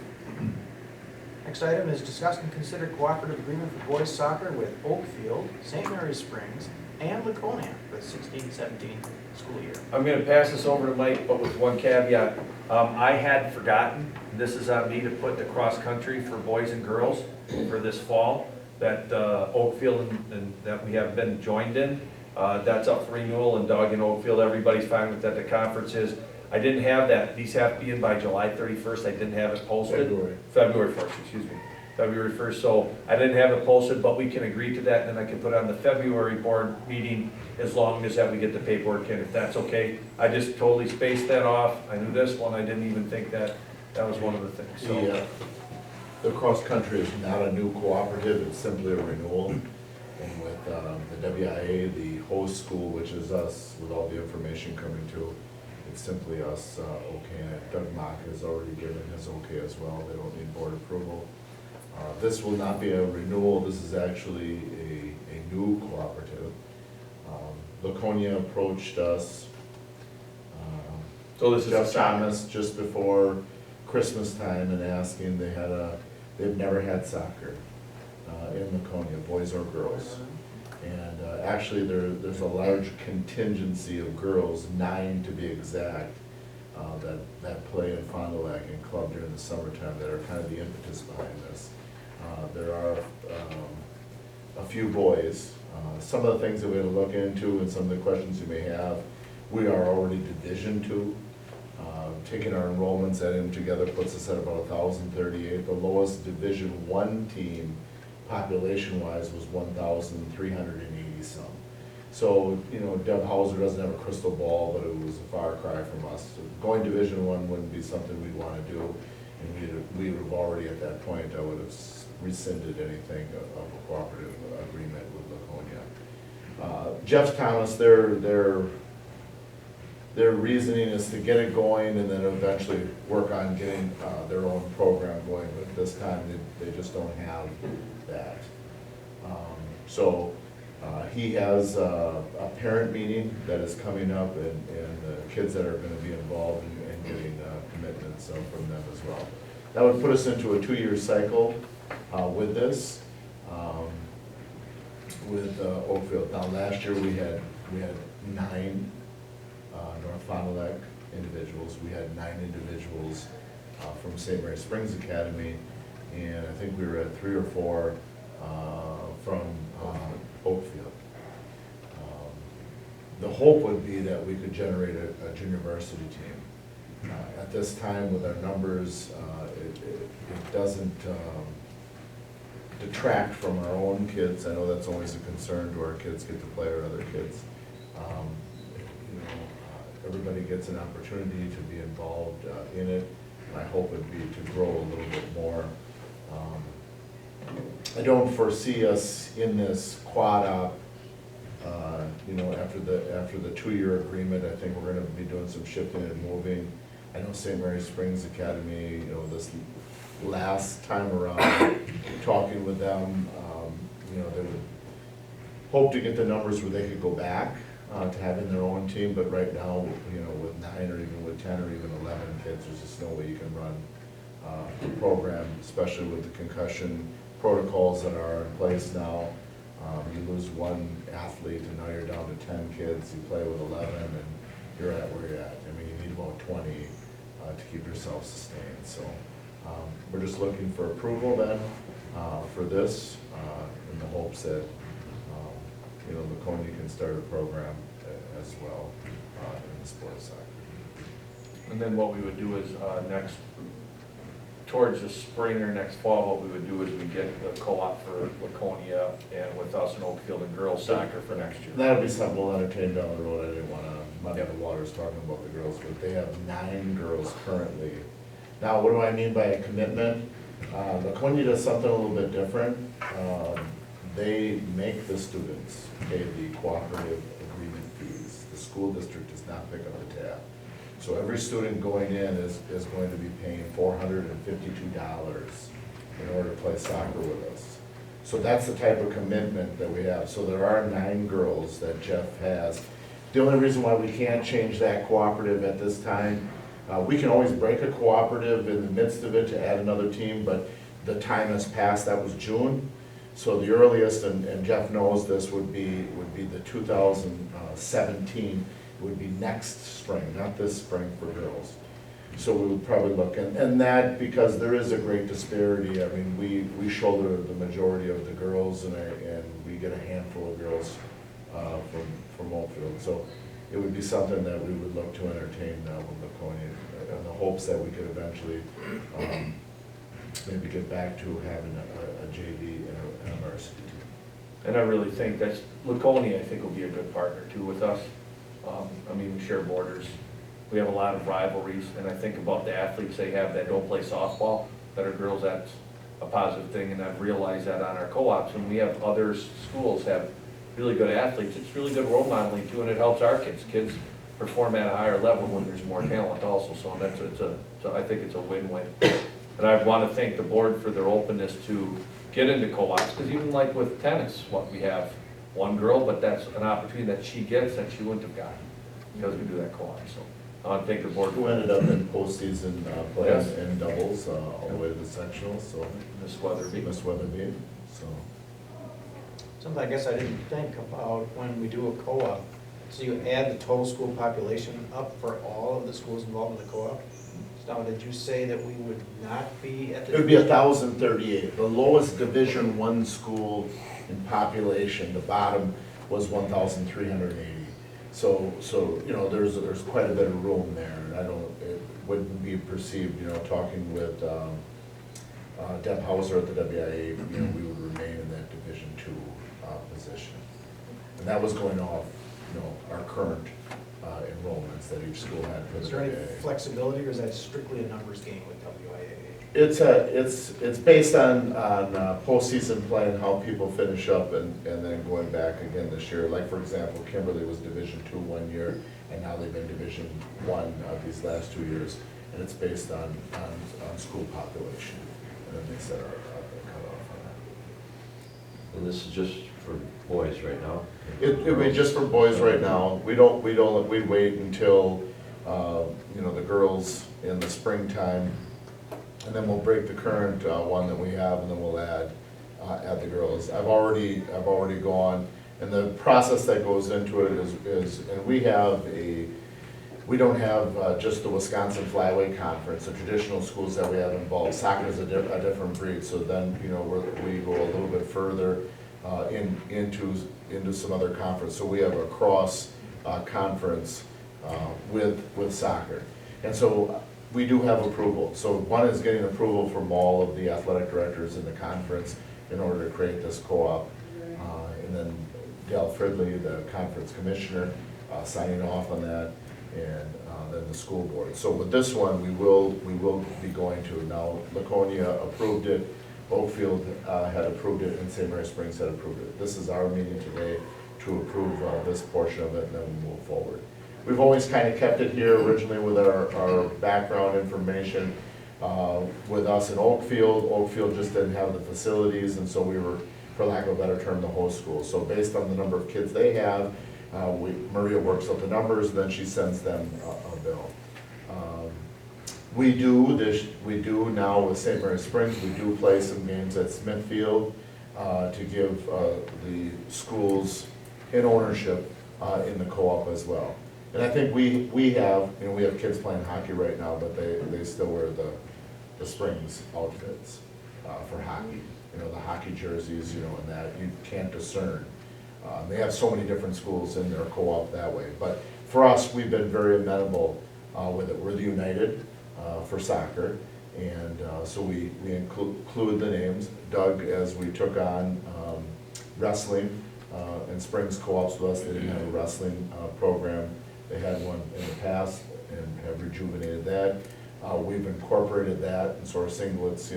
Next item is discuss and consider cooperative agreement for boys soccer with Oakfield, St. Mary's Springs, and Laconia for the 16-17 school year.
I'm gonna pass this over to Mike, but with one caveat. I had forgotten, this is on me to put the cross-country for boys and girls for this fall, that Oakfield and that we have been joined in. That's up for renewal, and Doug and Oakfield, everybody's fine with that. The conference is, I didn't have that, these have to be in by July 31st, I didn't have it posted. February 1st, excuse me. February 1st, so I didn't have it posted, but we can agree to that, and then I can put it on the February board meeting as long as that we get the paperwork in, if that's okay. I just totally spaced that off. I knew this one, I didn't even think that was one of the things, so.
The cross-country is not a new cooperative, it's simply a renewal. And with the WIA, the host school, which is us, with all the information coming to, it's simply us okaying it. Doug Mock has already given his okay as well, they don't need board approval. This will not be a renewal, this is actually a new cooperative. Laconia approached us,
So this is
Jeff Thomas, just before Christmas time and asking, they've never had soccer in Laconia, boys or girls. And actually there's a large contingency of girls, 9 to be exact, that play in Fond du Lac and club during the summertime that are kind of the impetus behind this. There are a few boys. Some of the things that we had to look into and some of the questions you may have, we are already Division II. Taking our enrollments, adding them together puts us at about 1,038. The lowest Division I team, population-wise, was 1,380 some. So, you know, Deb Hauser doesn't have a crystal ball, but it was a far cry from us. So going Division I wouldn't be something we'd want to do, and we would have already, at that point, I would have rescinded anything of a cooperative agreement with Laconia. Jeff Thomas, their reasoning is to get it going and then eventually work on getting their own program going, but this time they just don't have that. So he has a parent meeting that is coming up and the kids that are going to be involved in getting commitments from them as well. That would put us into a 2-year cycle with this, with Oakfield. Now last year we had 9 North Fond du Lac individuals. We had 9 individuals from St. Mary Springs Academy, and I think we were at 3 or 4 from Oakfield. The hope would be that we could generate a junior varsity team At this time, with our numbers, it doesn't detract from our own kids. I know that's always a concern, do our kids get to play with other kids? Everybody gets an opportunity to be involved in it. My hope would be to grow a little bit more. I don't foresee us in this quad op, after the 2-year agreement. I think we're gonna be doing some shifting and moving. I know St. Mary Springs Academy, this last time around, talking with them, they would hope to get the numbers where they could go back to having their own team, but right now, with 9 or even with 10 or even 11 kids, there's just no way you can run a program, especially with the concussion protocols that are in place now. You lose one athlete and now you're down to 10 kids, you play with 11 and you're at where you're at. I mean, you need about 20 to keep yourself sustained. So we're just looking for approval then for this in the hopes that Laconia can start a program as well in the sports side.
And then what we would do is towards the spring or next fall, what we would do is we get the co-op for Laconia and with us in Oakfield and girls soccer for next year.
That'll be something we'll entertain down the road. I didn't want to muddy the waters talking about the girls, but they have 9 girls currently. Now, what do I mean by a commitment? Laconia does something a little bit different. They make the students pay the cooperative agreement fees. The school district does not pick up the tab. So every student going in is going to be paying $452 in order to play soccer with us. So that's the type of commitment that we have. So there are 9 girls that Jeff has. The only reason why we can't change that cooperative at this time, we can always break a cooperative in the midst of it to add another team, but the time has passed. That was June. So the earliest, and Jeff knows this, would be the 2017. It would be next spring, not this spring for girls. So we would probably look, and that, because there is a great disparity. I mean, we shoulder the majority of the girls, and we get a handful of girls from Oakfield. So it would be something that we would look to entertain with Laconia, in the hopes that we could eventually maybe get back to having a JV and a varsity team.
And I really think that's, Laconia, I think, will be a good partner too with us. We share borders. We have a lot of rivalries, and I think about the athletes they have that don't play softball, that are girls, that's a positive thing, and I've realized that on our co-ops. When we have other schools have really good athletes, it's really good role modeling too, and it helps our kids. Kids perform at a higher level when there's more talent also, so I think it's a win-win. And I want to thank the board for their openness to get into co-ops, because even like with tennis, we have one girl, but that's an opportunity that she gets that she wouldn't have gotten because we do that co-op. So I want to thank the board.
Who ended up in postseason play
Yes.
and doubles all the way to the sectionals. So
Miss Weatherby.
So
Something I guess I didn't think about when we do a co-op. So you add the total school population up for all of the schools involved in the co-op? Now, did you say that we would not be at the?
it would be 1,038. The lowest Division I school in population, the bottom was 1,380. So there's quite a bit of room there. It wouldn't be perceived, talking with Deb Hauser at the WIA, we would remain in that Division II position. And that was going off, our current enrollments that each school had for the
Is there any
WIA.
flexibility, or is that strictly a numbers game with WIA?
It's based on postseason play and how people finish up, and then going back again this year. Like, for example, Kimberly was Division II 1 year, and now they've been Division I these last 2 years, and it's based on school population, and then they set our cutoff on that.
And this is just for boys right now?
It'd be just for boys right now. We wait until, the girls in the springtime, and then we'll break the current one that we have, and then we'll add the girls. I've already gone, and the process that goes into it is, and we don't have just the Wisconsin Flyweight Conference, the traditional schools that we have involved. Soccer is a different breed, so then, we go a little bit further into some other conference. So we have a cross conference with soccer. And so we do have approval. So one is getting approval from all of the athletic directors in the conference in order to create this co-op. And then Dale Fridley, the conference commissioner, signing off on that, and then the school board. So with this one, we will be going to, now Laconia approved it, Oakfield had approved it, and St. Mary Springs had approved it. This is our meeting today to approve this portion of it, and then we move forward. We've always kind of kept it here originally with our background information with us in Oakfield. Oakfield just didn't have the facilities, and so we were, for lack of a better term, the host school. So based on the number of kids they have, Maria works up the numbers, and then she sends them a bill. We do now with St. Mary Springs, we do play some games at Smithfield to give the schools in ownership in the co-op as well. And I think we have kids playing hockey right now, but they still wear the Springs outfits for hockey. The hockey jerseys, and that you can't discern. They have so many different schools in their co-op that way. But for us, we've been very amenable with it. We're the United for soccer, and so we include the names. Doug, as we took on wrestling, and Springs co-ops with us, they didn't have a wrestling program. They had one in the past and have rejuvenated that. We've incorporated that, and so our singlets,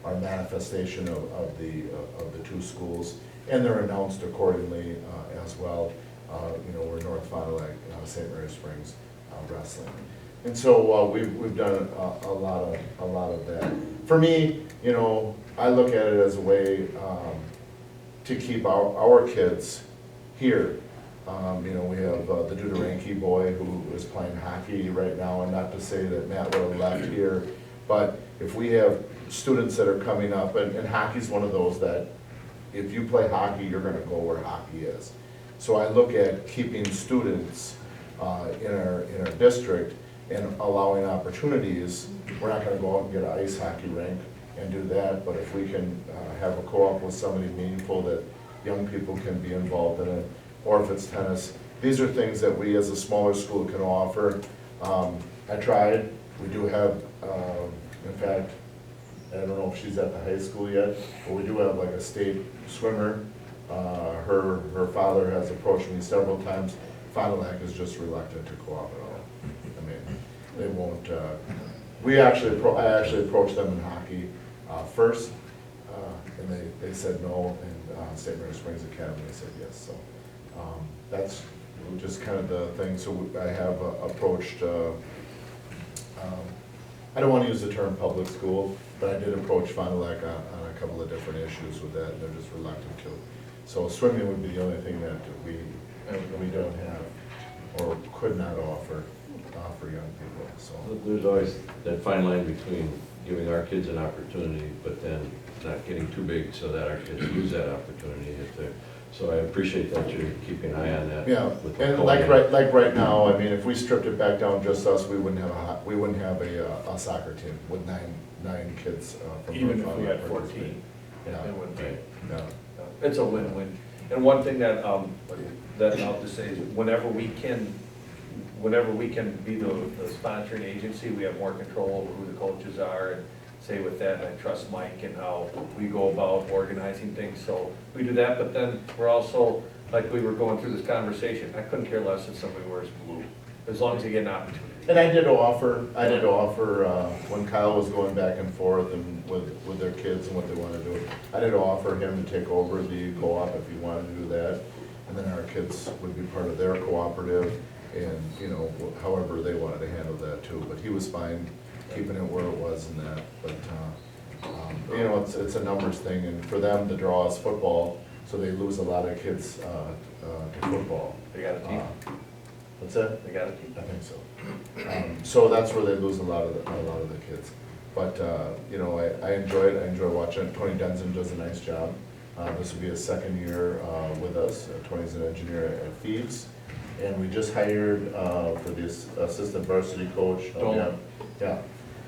are manifestation of the two schools, and they're announced accordingly as well. We're North Fond du Lac, St. Mary Springs wrestling, and so we've done a lot of that. For me, I look at it as a way to keep our kids here. We have the Duderanki boy who is playing hockey right now, and not to say that Matt would have left here, but if we have students that are coming up, and hockey's one of those that if you play hockey, you're gonna go where hockey is. So I look at keeping students in our district and allowing opportunities. We're not gonna go out and get an ice hockey rink and do that, but if we can have a co-op with somebody meaningful that young people can be involved in it, or if it's tennis, these are things that we as a smaller school can offer. I tried, we do have, in fact, I don't know if she's at the high school yet, but we do have like a state swimmer. Her father has approached me several times. Fond du Lac is just reluctant to co-op at all. I mean, they won't, I actually approached them in hockey first, and they said no, and St. Mary Springs Academy said yes, so that's just kind of the thing. So I have approached, I don't want to use the term public school, but I did approach Fond du Lac on a couple of different issues with that, and they're just reluctant to. So swimming would be the only thing that we don't have or could not offer young people, so.
There's always that fine line between giving our kids an opportunity, but then not getting too big so that our kids lose that opportunity if they're. So I appreciate that you're keeping an eye on that.
Yeah, and like right now, I mean, if we stripped it back down just us, we wouldn't have a soccer team with nine kids. From
Even if we had 14,
yeah,
it wouldn't be.
Yeah.
It's a win-win. And one thing that I'll just say is whenever we can be the sponsoring agency, we have more control over who the coaches are, and say with that, I trust Mike and how we go about organizing things, so we do that, but then we're also, like we were going through this conversation, I couldn't care less if somebody wears blue, as long as they get an opportunity.
And I did offer, when Kyle was going back and forth and with their kids and what they want to do, I did offer him to take over the co-op if he wanted to do that. And then our kids would be part of their cooperative and, however they wanted to handle that too. But he was fine keeping it where it was and that. But, it's a numbers thing, and for them, the draw is football, so they lose a lot of kids to football.
They got a team.
What's that?
They got a team.
I think so. So that's where they lose a lot of the kids. But I enjoy it. I enjoy watching it. Tony Denson does a nice job. This will be his second year with us. Tony's an engineer at Thieves, and we just hired for this assistant varsity coach.
Dolan.
Yeah.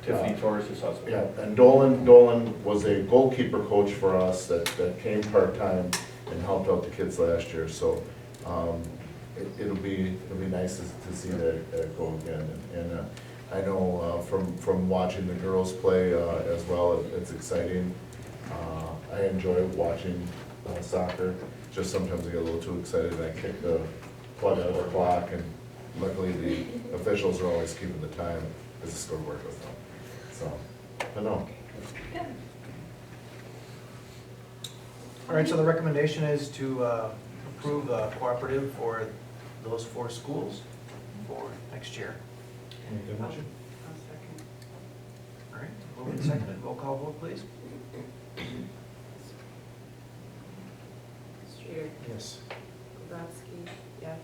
Tiffany Torres' husband.
Yeah, and Dolan was a goalkeeper coach for us that came part-time and helped out the kids last year. So it'll be nice to see that go again. And I know from watching the girls play as well, it's exciting. I enjoy watching soccer. Just sometimes I get a little too excited and I kick the plug out of the clock, and luckily the officials are always keeping the time as the scoreboard goes down. So, I know.
All right, so the recommendation is to approve Cooperative for those 4 schools for next year.
Make a motion.
I'll second.
All right, moving and seconded, roll call vote, please.
Streeter,
Yes.
Kowalski, yes.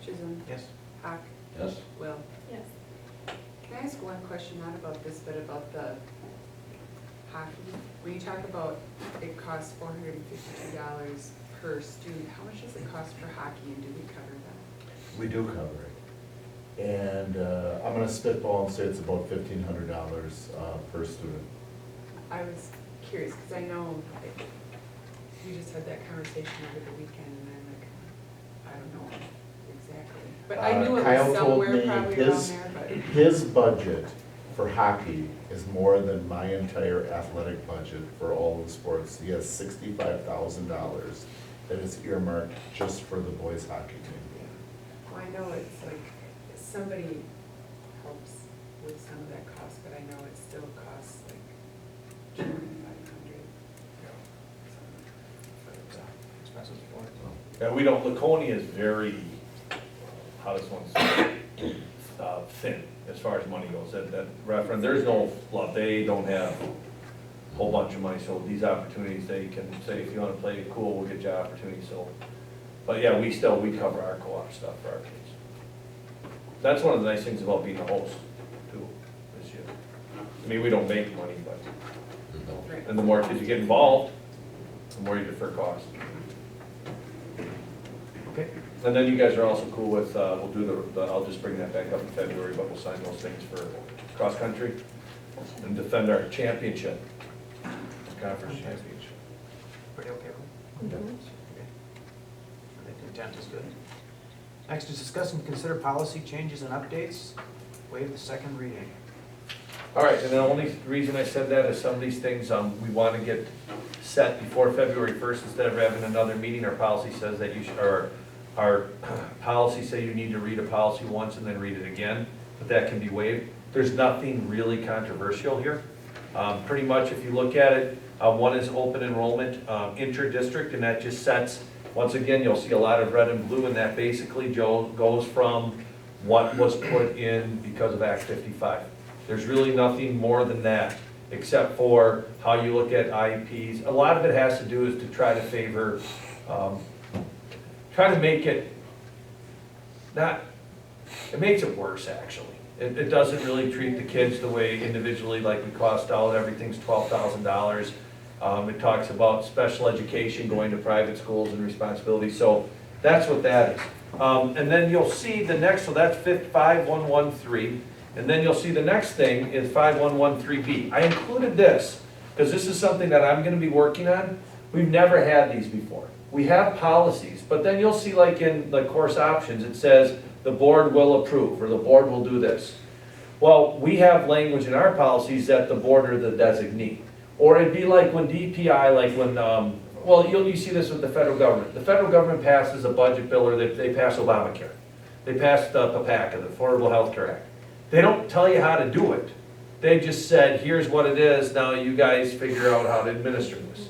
Chisholm,
Yes.
Hawk,
Yes.
Will.
Yes.
Can I ask one question, not about this, but about the hockey? When you talk about it costs $452 per student, how much does it cost for hockey, and do we cover that?
We do cover it. And I'm gonna spitball and say it's about $1,500 per student.
I was curious, because I know like, we just had that conversation over the weekend, and I'm like, I don't know exactly. But I knew it
Kyle
was
told
somewhere
me
probably around there, but.
his budget for hockey is more than my entire athletic budget for all the sports. He has $65,000 that is earmarked just for the boys hockey team.
Well, I know it's like, somebody helps with some of that cost, but I know it still costs like $2,500.
Expenses for it.
Yeah, we don't, Laconia is very, how does one say, thin as far as money goes. That reference, there's no flood, they don't have a whole bunch of money, so these opportunities, they can say, if you wanna play, cool, we'll get you opportunities, so. But yeah, we cover our co-op stuff for our kids. That's one of the nice things about being a host, too, this year. I mean, we don't make money, but, and the more kids you get involved, the more you defer costs.
Okay.
And then you guys are also cool with, we'll do I'll just bring that back up in February, but we'll sign those things for cross-country and defend our championship, conference championship.
Pretty okay with it? Okay. I think the intent is good. Next is discuss and consider policy changes and updates. Waive the second reading.
All right, and the only reason I said that is some of these things, we want to get set before February 1st instead of having another meeting. Our policy says that you should, or our policy say you need to read a policy once and then read it again, but that can be waived. There's nothing really controversial here. Pretty much if you look at it, one is open enrollment, inter-district, and that just sets, once again, you'll see a lot of red and blue, and that basically goes from what was put in because of Act 55. There's really nothing more than that, except for how you look at IEPs. A lot of it has to do is to try to favor, try to make it not, it makes it worse, actually. It doesn't really treat the kids the way individually, like we cost out, everything's $12,000. It talks about special education, going to private schools and responsibility, so that's what that is. And then you'll see the next, so that's 5113, and then you'll see the next thing is 5113B. I included this, because this is something that I'm gonna be working on. We've never had these before. We have policies, but then you'll see like in the course options, it says the board will approve, or the board will do this. Well, we have language in our policies that the board are the designee. Or it'd be like when DPI, like when, well, you see this with the federal government. The federal government passes a budget bill, or they pass Obamacare. They passed the PACA, the Affordable Health Care Act. They don't tell you how to do it. They just said, here's what it is, now you guys figure out how to administer this.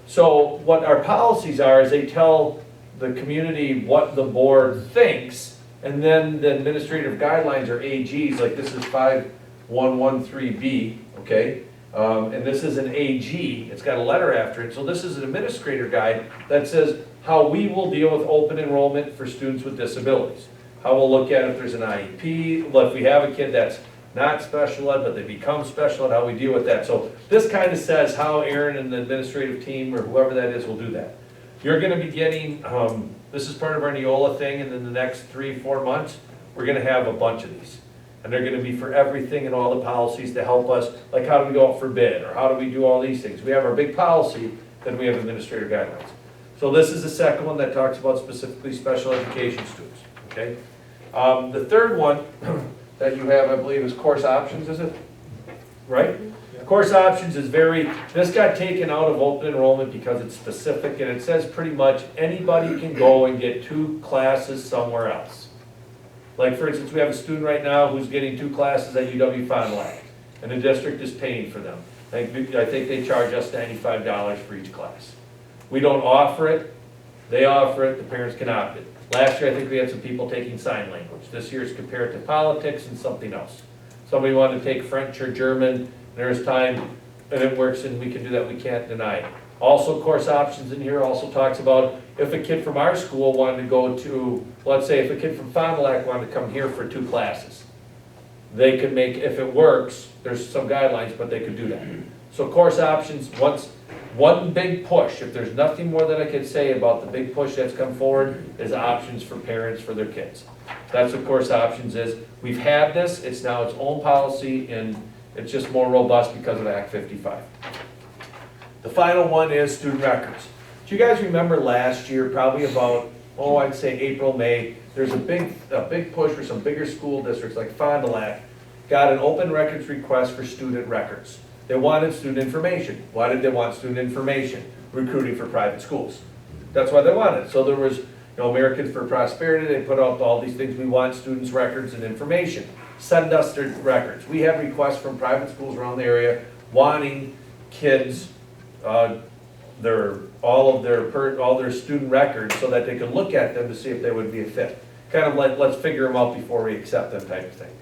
So what our policies are is they tell the community what the board thinks, and then the administrative guidelines are AGs, like this is 5113B, okay? And this is an AG, it's got a letter after it, so this is an administrator guide that says how we will deal with open enrollment for students with disabilities. How we'll look at if there's an IEP, well, if we have a kid that's not special ed, but they become special ed, how we deal with that. So this kind of says how Aaron and the administrative team, or whoever that is, will do that. You're gonna be getting, this is part of our Neola thing, and in the next 3-4 months, we're gonna have a bunch of these. And they're gonna be for everything and all the policies to help us, like how do we go out for bid, or how do we do all these things. We have our big policy, then we have administrator guidelines. So this is the second one that talks about specifically special education students, okay? The third one that you have, I believe, is course options, is it? Right? Course options is this got taken out of open enrollment because it's specific, and it says pretty much anybody can go and get 2 classes somewhere else. Like, for instance, we have a student right now who's getting 2 classes at UW-Fond du Lac, and the district is paying for them. I think they charge us $95 for each class. We don't offer it, they offer it, the parents can opt it. Last year, I think we had some people taking sign language. This year it's comparative politics and something else. Somebody wanted to take French or German, there's time, and it works, and we can do that, we can't deny it. Also, course options in here also talks about if a kid from our school wanted to go to, let's say if a kid from Fond du Lac wanted to come here for 2 classes, they could make, if it works, there's some guidelines, but they could do that. So course options, one big push, if there's nothing more that I could say about the big push that's come forward, is options for parents for their kids. That's what course options is. We've had this, it's now its own policy, and it's just more robust because of Act 55. The final one is student records. Do you guys remember last year, probably about, I'd say April, May, there's a big push for some bigger school districts like Fond du Lac, got an open records request for student records. They wanted student information. Why did they want student information? Recruiting for private schools. That's why they wanted it. So there was, Americans for Prosperity, they put out all these things, we want students' records and information. Send us their records. We have requests from private schools around the area wanting kids, all their student records so that they can look at them to see if they would be a fit. Kind of like, let's figure them out before we accept them type of thing.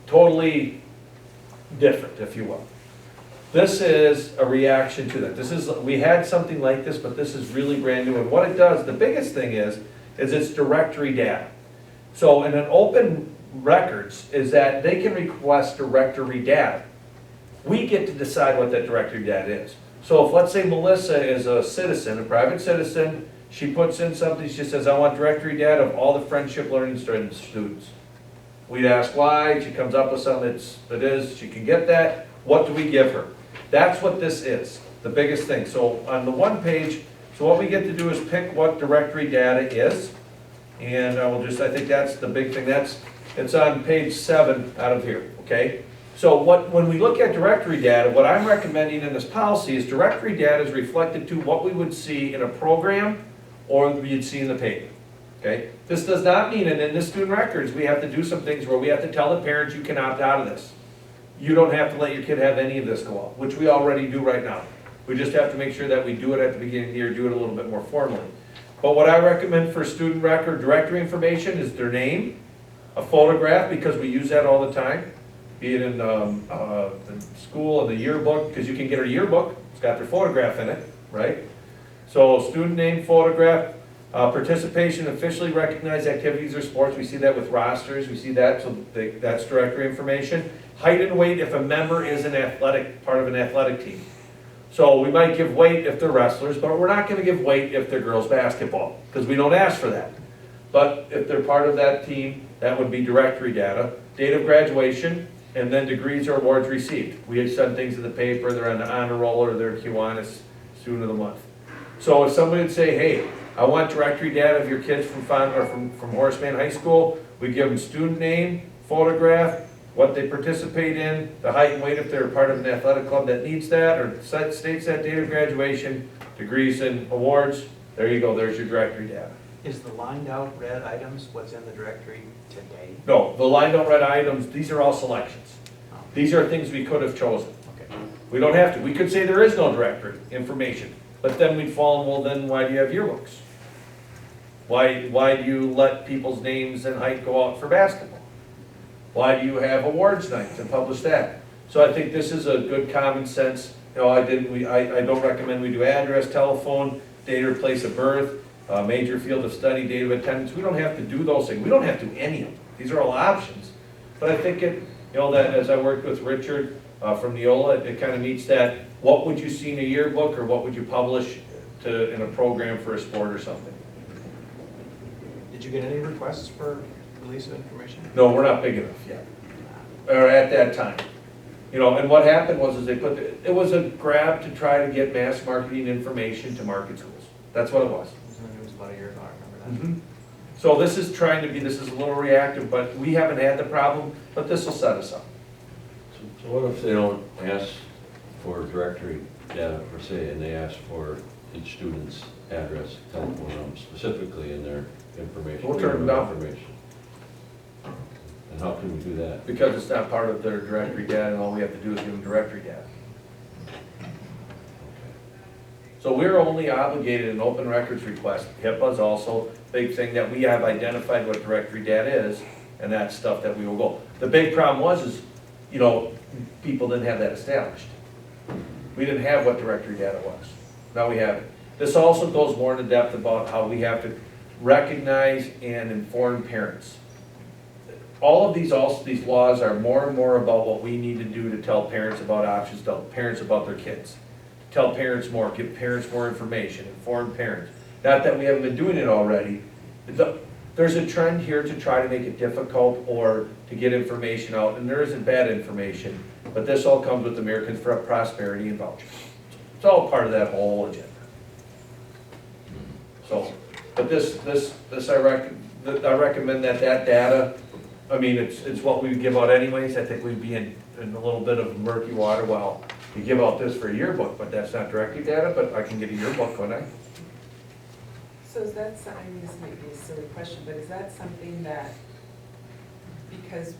Totally different, if you will. This is a reaction to that. We had something like this, but this is really brand new. And what it does, the biggest thing is it's directory data. So in an open records is that they can request directory data. We get to decide what that directory data is. So if, let's say, Melissa is a citizen, a private citizen, she puts in something, she says, I want directory data of all the friendship learning students. We'd ask why, she comes up with something she can get that. What do we give her? That's what this is, the biggest thing. So on the one page, so what we get to do is pick what directory data is. And I think that's the big thing. It's on page 7 out of here, okay? So when we look at directory data, what I'm recommending in this policy is directory data is reflected to what we would see in a program or you'd see in the paper, okay? This does not mean, and in the student records, we have to do some things where we have to tell the parents you can opt out of this. You don't have to let your kid have any of this go out, which we already do right now. We just have to make sure that we do it at the beginning of the year, do it a little bit more formally. But what I recommend for student record directory information is their name, a photograph, because we use that all the time, be it in school, in the yearbook, because you can get a yearbook, it's got their photograph in it, right? So student name, photograph, participation in officially recognized activities or sports, we see that with rosters, we see that, so that's directory information. Height and weight if a member is part of an athletic team. So we might give weight if they're wrestlers, but we're not going to give weight if they're girls basketball, because we don't ask for that. But if they're part of that team, that would be directory data. Date of graduation, and then degrees or awards received. We had sent things in the paper, they're on the honor roll, or they're Kiwanis student of the month. So if somebody would say, hey, I want directory data of your kids from Horace Mann High School, we give them student name, photograph, what they participate in, the height and weight if they're part of an athletic club that needs that, or states that date of graduation, degrees and awards. There you go, there's your directory data.
Is the lined out red items what's in the directory today?
No, the lined out red items, these are all selections. These are things we could have chosen.
Okay.
We don't have to. We could say there is no directory information, but then we'd fall in, well, then why do you have yearbooks? Why do you let people's names and height go out for basketball? Why do you have awards nights and publish that? So I think this is a good common sense. I don't recommend we do address, telephone, date or place of birth, major field of study, date of attendance. We don't have to do those things. We don't have to do any of them. These are all options. But I think that as I worked with Richard from Neola, it kind of meets that. What would you see in a yearbook, or what would you publish in a program for a sport or something?
Did you get any requests for release of information?
No, we're not big enough yet, or at that time. And what happened was it was a grab to try to get mass marketing information to market schools. That's what it was.
It was about a year ago, I remember that.
So this is trying to be, this is a little reactive, but we haven't had the problem, but this will set us up.
So what if they don't ask for directory data per se, and they ask for each student's address, telephone number specifically in their information?
We'll turn them down.
Information. And how can we do that?
Because it's not part of their directory data, and all we have to do is give them directory data. So we're only obligated in open records request. HIPAA is also a big thing that we have identified what directory data is, and that's stuff that we will go. The big problem is, you know, people didn't have that established. We didn't have what directory data was. Now we have it. This also goes more into depth about how we have to recognize and inform parents. All of these laws are more and more about what we need to do to tell parents about options, tell parents about their kids. Tell parents more, give parents more information, inform parents. Not that we haven't been doing it already. There's a trend here to try to make it difficult or to get information out, and there isn't bad information, but this all comes with Americans for Prosperity and vouchers. It's all part of that whole agenda. So, but I recommend that data, I mean, it's what we give out anyways. I think we'd be in a little bit of murky water while you give out this for a yearbook, but that's not directory data, but I can get a yearbook, couldn't I?
So is that, I mean, this might be a silly question, but is that something that, because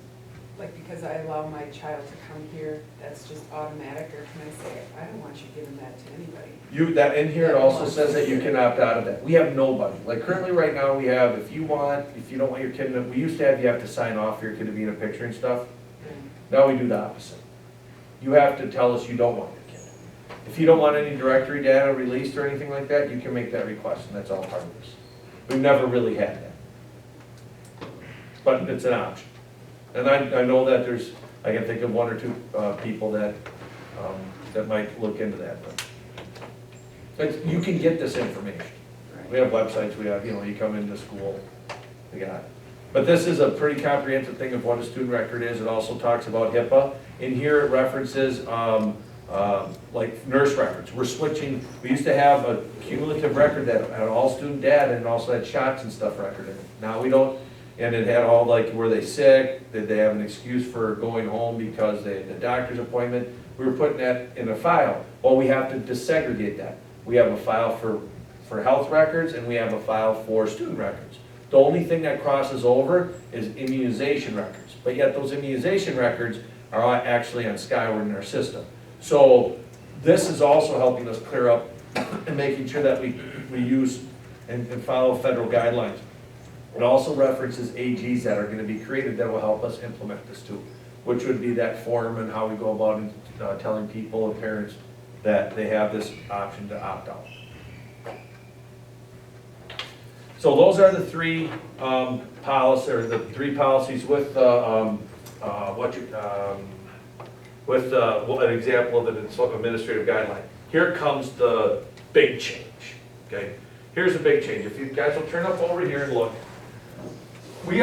I allow my child to come here, that's just automatic, or can I say, I don't want you giving that to anybody?
That in here, it also says that you can opt out of that. We have nobody. Like currently right now, we have, if you don't want your kid, we used to have, you have to sign off for your kid to be in a picture and stuff. Now we do the opposite. You have to tell us you don't want your kid. If you don't want any directory data released or anything like that, you can make that request, and that's all part of this. We've never really had that. But it's an option. And I know that I can think of one or two people that might look into that. But you can get this information. We have websites, we have, you come into school, we got it. But this is a pretty comprehensive thing of what a student record is. It also talks about HIPAA. In here, it references like nurse records. We're switching, we used to have a cumulative record that had all student data and also had shots and stuff record in it. Now we don't, and it had all like, were they sick? Did they have an excuse for going home because they had the doctor's appointment? We were putting that in a file. Well, we have to desegregate that. We have a file for health records and we have a file for student records. The only thing that crosses over is immunization records. But yet those immunization records are actually on Skyward in our system. So this is also helping us clear up and making sure that we use and follow federal guidelines. It also references AGs that are going to be created that will help us implement this too, which would be that form and how we go about telling people and parents that they have this option to opt out. So those are the three policies with an example of an administrative guideline. Here comes the big change. Okay, here's a big change. If you guys will turn up over here and look. We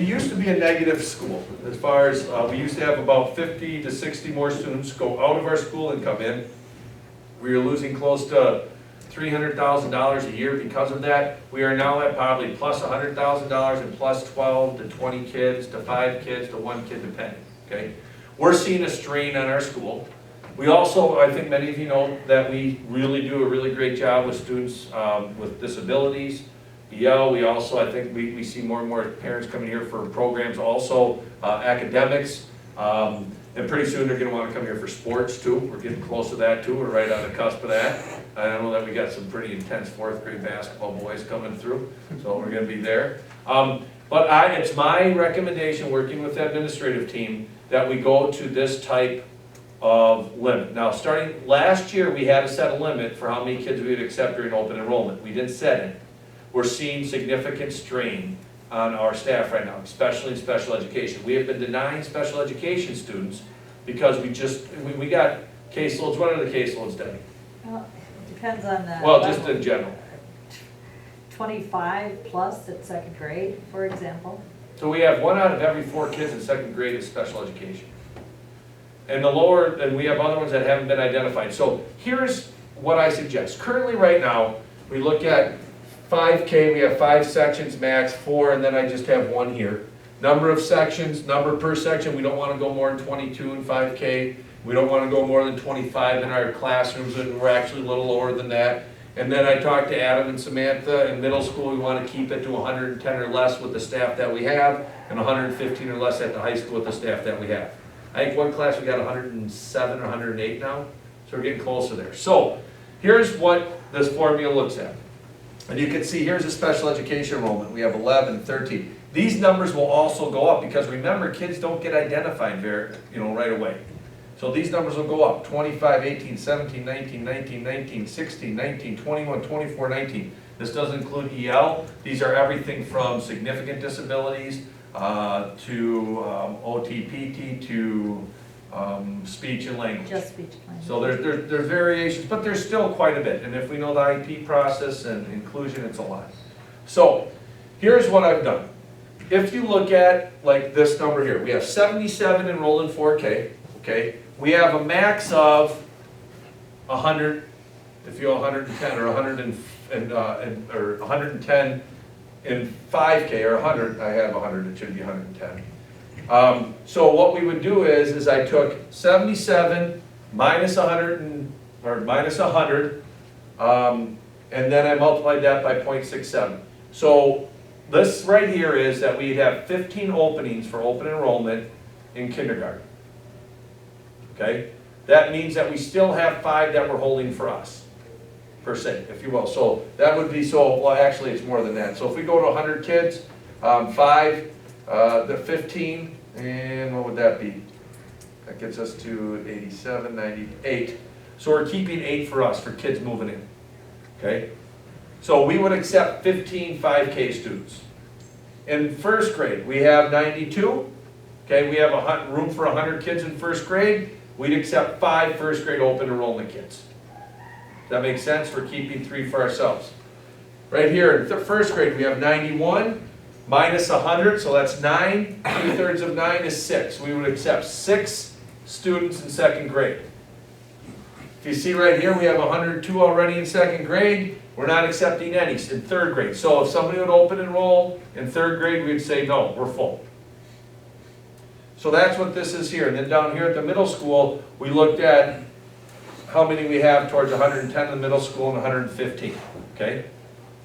used to be a negative school as far as we used to have about 50 to 60 more students go out of our school and come in. We were losing close to $300,000 a year because of that. We are now at probably plus $100,000 and plus 12 to 20 kids to 5 kids to 1 kid depending. Okay, we're seeing a strain on our school. We also, I think many of you know that we really do a really great job with students with disabilities. EL, we also, I think we see more and more parents coming here for programs also, academics, and pretty soon they're gonna wanna come here for sports too. We're getting close to that too, we're right on the cusp of that. I know that we got some pretty intense 4th grade basketball boys coming through, so we're gonna be there. But it's my recommendation, working with the administrative team, that we go to this type of limit. Now, starting last year, we had to set a limit for how many kids we would accept during open enrollment. We didn't set it. We're seeing significant strain on our staff right now, especially in special education. We have been denying special education students because we got caseloads. What are the caseloads, Debbie?
Well, it depends on the
well, just in general.
25 plus at 2nd grade, for example.
So we have 1 out of every 4 kids in 2nd grade is special education. And and we have other ones that haven't been identified. So here's what I suggest. Currently right now, we look at 5K, we have 5 sections max, 4, and then I just have 1 here. Number of sections, number per section, we don't want to go more than 22 in 5K. We don't want to go more than 25 in our classrooms, and we're actually a little lower than that. And then I talked to Adam and Samantha. In middle school, we want to keep it to 110 or less with the staff that we have, and 115 or less at the high school with the staff that we have. I think one class we got 107 or 108 now, so we're getting closer there. So here's what this formula looks at. And you can see here's a special education enrollment. We have 11, 13. These numbers will also go up because remember, kids don't get identified right away. So these numbers will go up, 25, 18, 17, 19, 19, 19, 16, 19, 21, 24, 19. This doesn't include EL. These are everything from significant disabilities to OTPT to speech and language.
Just speech and language.
So there's variations, but there's still quite a bit. And if we know the IEP process and inclusion, it's a lot. So here's what I've done. If you look at like this number here, we have 77 enrolled in 4K, okay? We have a max of 100, if you 110 or 110 in 5K or 100, I have 100, it should be 110. So what we would do is I took 77 minus 100, and then I multiplied that by 0.67. So this right here is that we'd have 15 openings for open enrollment in kindergarten. Okay? That means that we still have 5 that we're holding for us, per se, if you will. So that would be, well actually it's more than that. So if we go to 100 kids, 15, and what would that be? That gets us to 87, 98. So we're keeping 8 for us, for kids moving in. Okay? So we would accept 15 5K students. In first grade, we have 92. Okay, we have room for 100 kids in first grade. We'd accept 5 first grade open enrollment kids. Does that make sense? We're keeping 3 for ourselves. Right here, in the first grade, we have 91 minus 100, so that's 9. 2/3 of 9 is 6. We would accept 6 students in second grade. If you see right here, we have 102 already in second grade. We're not accepting any in third grade. So if somebody would open enroll in third grade, we'd say, no, we're full. So that's what this is here. And then down here at the middle school, we looked at how many we have towards 110 in the middle school and 115. Okay?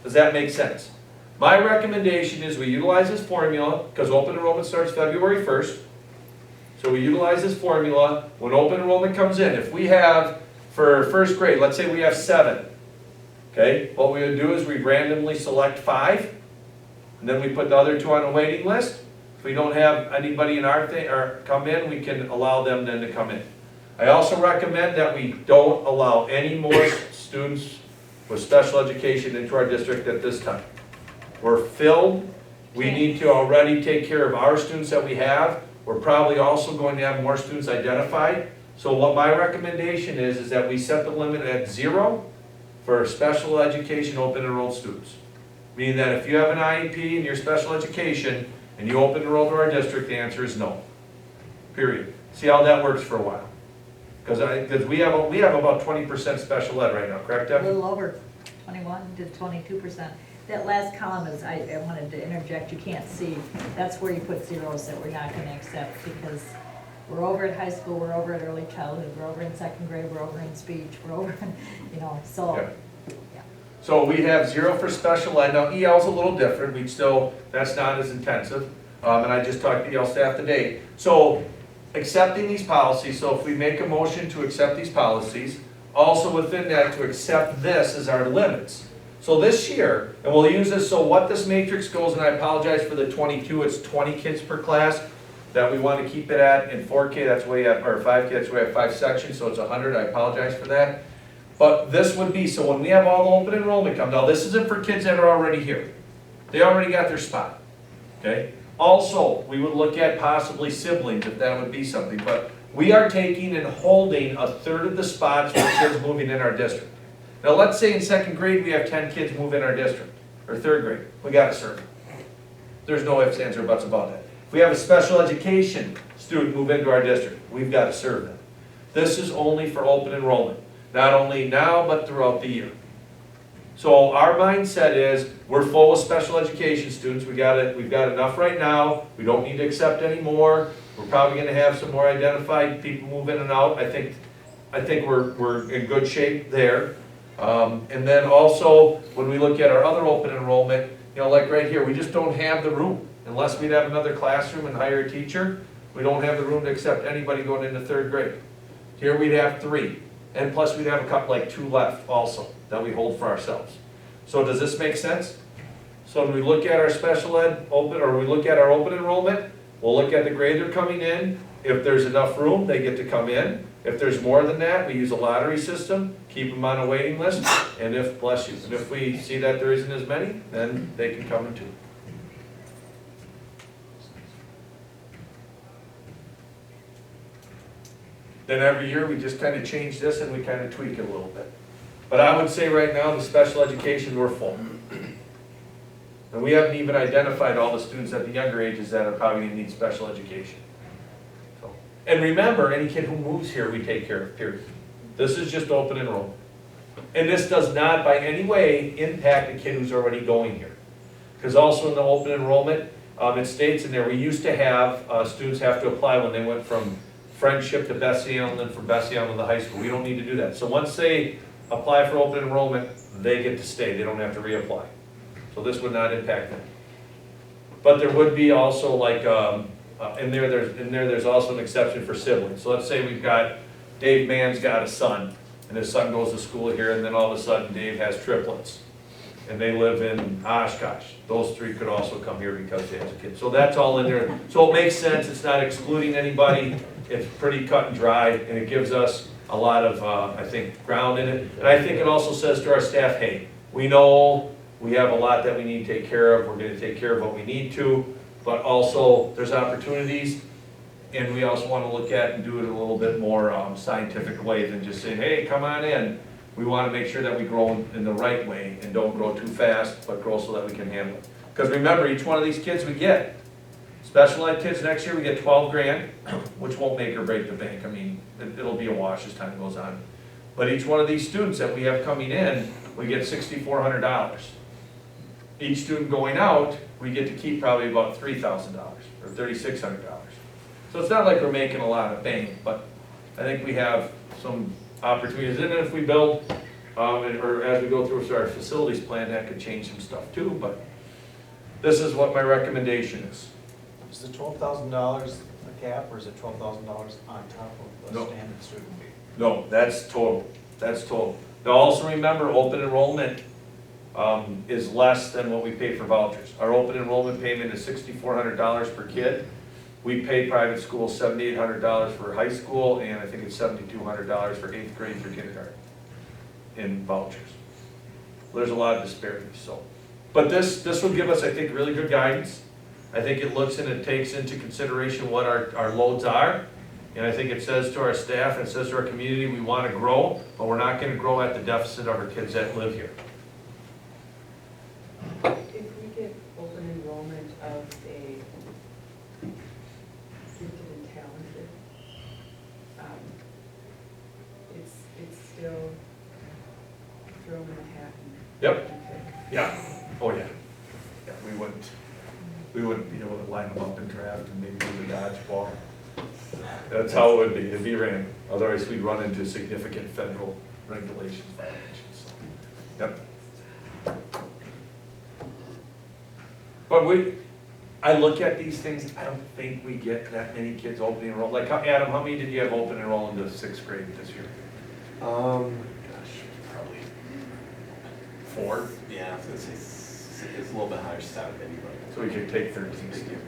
Does that make sense? My recommendation is we utilize this formula because open enrollment starts February 1st. So we utilize this formula when open enrollment comes in. If we have, for first grade, let's say we have 7. Okay, what we would do is we randomly select 5, and then we put the other 2 on a waiting list. If we don't have anybody in our thing or come in, we can allow them then to come in. I also recommend that we don't allow any more students with special education into our district at this time. We're filled. We need to already take care of our students that we have. We're probably also going to have more students identified. So what my recommendation is that we set the limit at 0 for special education open enrolled students. Meaning that if you have an IEP in your special education and you open enroll to our district, the answer is no. Period. See how that works for a while. Because we have about 20% special ed right now, correct, Deb?
A little over 21 to 22%. That last column is, I wanted to interject, you can't see. That's where you put zeros that we're not going to accept because we're over at high school, we're over at early childhood, we're over in second grade, we're over in speech, we're over in, so.
Yeah. So we have 0 for special ed. Now EL is a little different. That's not as intensive. And I just talked to EL staff today. So accepting these policies, so if we make a motion to accept these policies, also within that to accept this as our limits. So this year, and we'll use this, so what this matrix goes, and I apologize for the 22, it's 20 kids per class that we want to keep it at. In 4K, that's where you have, or 5K, that's where we have 5 sections, so it's 100, I apologize for that. But this would be, so when we have all the open enrollment come, now this isn't for kids that are already here. They already got their spot, okay? Also, we would look at possibly siblings if that would be something, but we are taking and holding 1/3 of the spots for kids moving in our district. Now let's say in second grade we have 10 kids move in our district, or third grade, we gotta serve them. There's no ifs, ands, or buts about that. If we have a special education student move into our district, we've gotta serve them. This is only for open enrollment. Not only now, but throughout the year. So our mindset is, we're full of special education students, we've got enough right now, we don't need to accept any more. We're probably gonna have some more identified people move in and out. I think we're in good shape there. And then also, when we look at our other open enrollment, you know, like right here, we just don't have the room. Unless we'd have another classroom and hire a teacher, we don't have the room to accept anybody going into 3rd grade. Here we'd have 3, and plus we'd have a couple, like 2 left also, that we hold for ourselves. So does this make sense? So when we look at our special ed open, or we look at our open enrollment, we'll look at the grade they're coming in. If there's enough room, they get to come in. If there's more than that, we use a lottery system, keep them on a waiting list, and if, bless you, and if we see that there isn't as many, then they can come in too. Then every year, we just kind of change this and we kind of tweak it a little bit. But I would say right now, the special education, we're full. And we haven't even identified all the students at the younger ages that are probably gonna need special education. So, and remember, any kid who moves here, we take care of, period. This is just open enrollment. And this does not by any way impact the kid who's already going here. Because also in the open enrollment, it states in there, we used to have students have to apply when they went from Friendship to Bessie Allen, and from Bessie Allen to the high school. We don't need to do that. So once they apply for open enrollment, they get to stay. They don't have to reapply. So this would not impact them. But there would be also like, there's also an exception for siblings. So let's say we've got, Dave Mann's got a son, and his son goes to school here, and then all of a sudden Dave has triplets. And they live in Oshkosh. Those 3 could also come here because they have a kid. So that's all in there. So it makes sense. It's not excluding anybody. It's pretty cut and dry, and it gives us a lot of, I think, ground in it. And I think it also says to our staff, hey, we know we have a lot that we need to take care of. We're gonna take care of what we need to, but also there's opportunities, and we also wanna look at and do it in a little bit more scientific way than just saying, hey, come on in. We wanna make sure that we grow in the right way and don't grow too fast, but grow so that we can handle it. Because remember, each one of these kids we get, special ed kids next year, we get 12 grand, which won't make or break the bank. I mean, it'll be a wash as time goes on. But each one of these students that we have coming in, we get $6,400. Each student going out, we get to keep probably about $3,000 or $3,600. So it's not like we're making a lot of bank, but I think we have some opportunities. And if we build, or as we go through our facilities plan, that could change some stuff too, but this is what my recommendation is.
Is the $12,000 a cap, or is it $12,000 on top of the standard student fee?
No, that's total. That's total. Now also remember, open enrollment is less than what we pay for vouchers. Our open enrollment payment is $6,400 per kid. We pay private schools $7,800 for high school, and I think it's $7,200 for 8th grade through kindergarten in vouchers. There's a lot of disparities. So, but this will give us, I think, really good guidance. I think it looks and it takes into consideration what our loads are. And I think it says to our staff, it says to our community, we want to grow, but we're not going to grow at the deficit of our kids that live here.
If we get open enrollment of a gifted and talented, it's still thrown in a hat.
Yep. Yeah. Oh yeah. Yeah. We wouldn't be able to line them up and draft and maybe do the dodgeball. That's how it would be. It'd be random. Otherwise, we'd run into significant federal regulations violations. So, yep. But I look at these things, I don't think we get that many kids open enrolled. Like, Adam, how many did you have open enrolled into 6th grade this year?
Gosh, probably
4?
Yeah, I was gonna say it's a little bit higher, 7 maybe, but.
So we could take 13 students.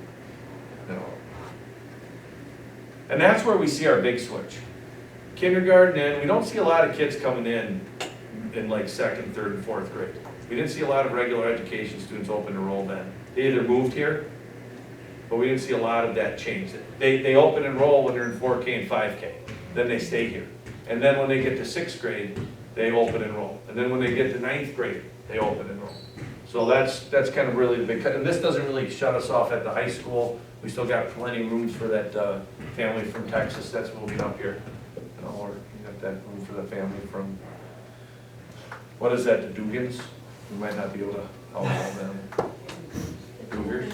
No. And that's where we see our big switch. Kindergarten in, we don't see a lot of kids coming in like 2nd, 3rd, and 4th grade. We didn't see a lot of regular education students open enroll then. They either moved here, but we didn't see a lot of that change. They open enroll when they're in 4K and 5K. Then they stay here. And then when they get to 6th grade, they open enroll. And then when they get to 9th grade, they open enroll. So that's kind of really the big cut. And this doesn't really shut us off at the high school. We still got plenty of rooms for that family from Texas that's moving up here. You know, or you got that room for the family from What is that, the Dugans? We might not be able to call them. Cougars?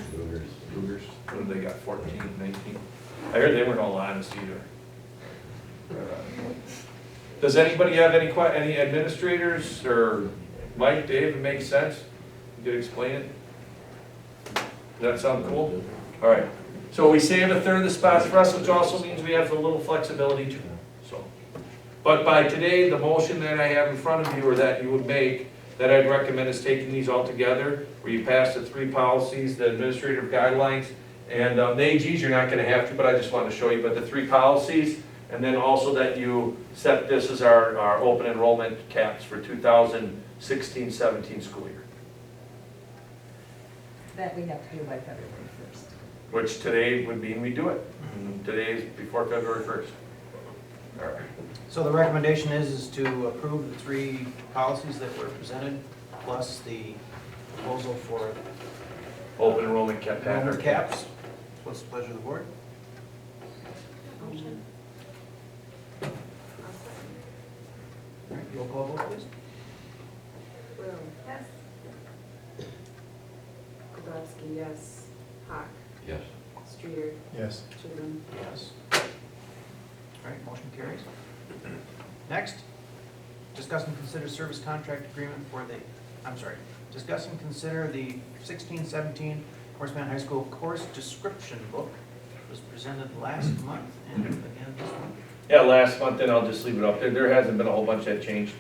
Cougars. What do they got, 14, 19? I heard they weren't all honest either. Does anybody have any administrators, or Mike, Dave, it makes sense? You could explain it? Does that sound cool? All right. So we save a third of the spots for us, which also means we have a little flexibility too. So, but by today, the motion that I have in front of you, or that you would make, that I'd recommend is taking these all together, where you pass the 3 policies, the administrative guidelines, and the AGs you're not going to have to, but I just wanted to show you, but the 3 policies, and then also that you set this as our open enrollment caps for 2016-17 school year.
That we have to do by February 1st.
Which today would mean we do it. Today is before February 1st. All right.
So the recommendation is to approve the 3 policies that were presented, plus the proposal for
Open enrollment cap.
enrollment caps. What's the pleasure of the board?
Motion.
All right, roll call vote, please.
Will.
Yes.
Kowalski, yes. Hawk.
Yes.
Streeter.
Yes.
Chisholm.
Yes. All right, motion carries. Next, discuss and consider service contract agreement for the, discuss and consider the 16-17 Horseman High School course description book. It was presented last month and again this month.
Yeah, last month, and I'll just leave it up there. There hasn't been a whole bunch that changed,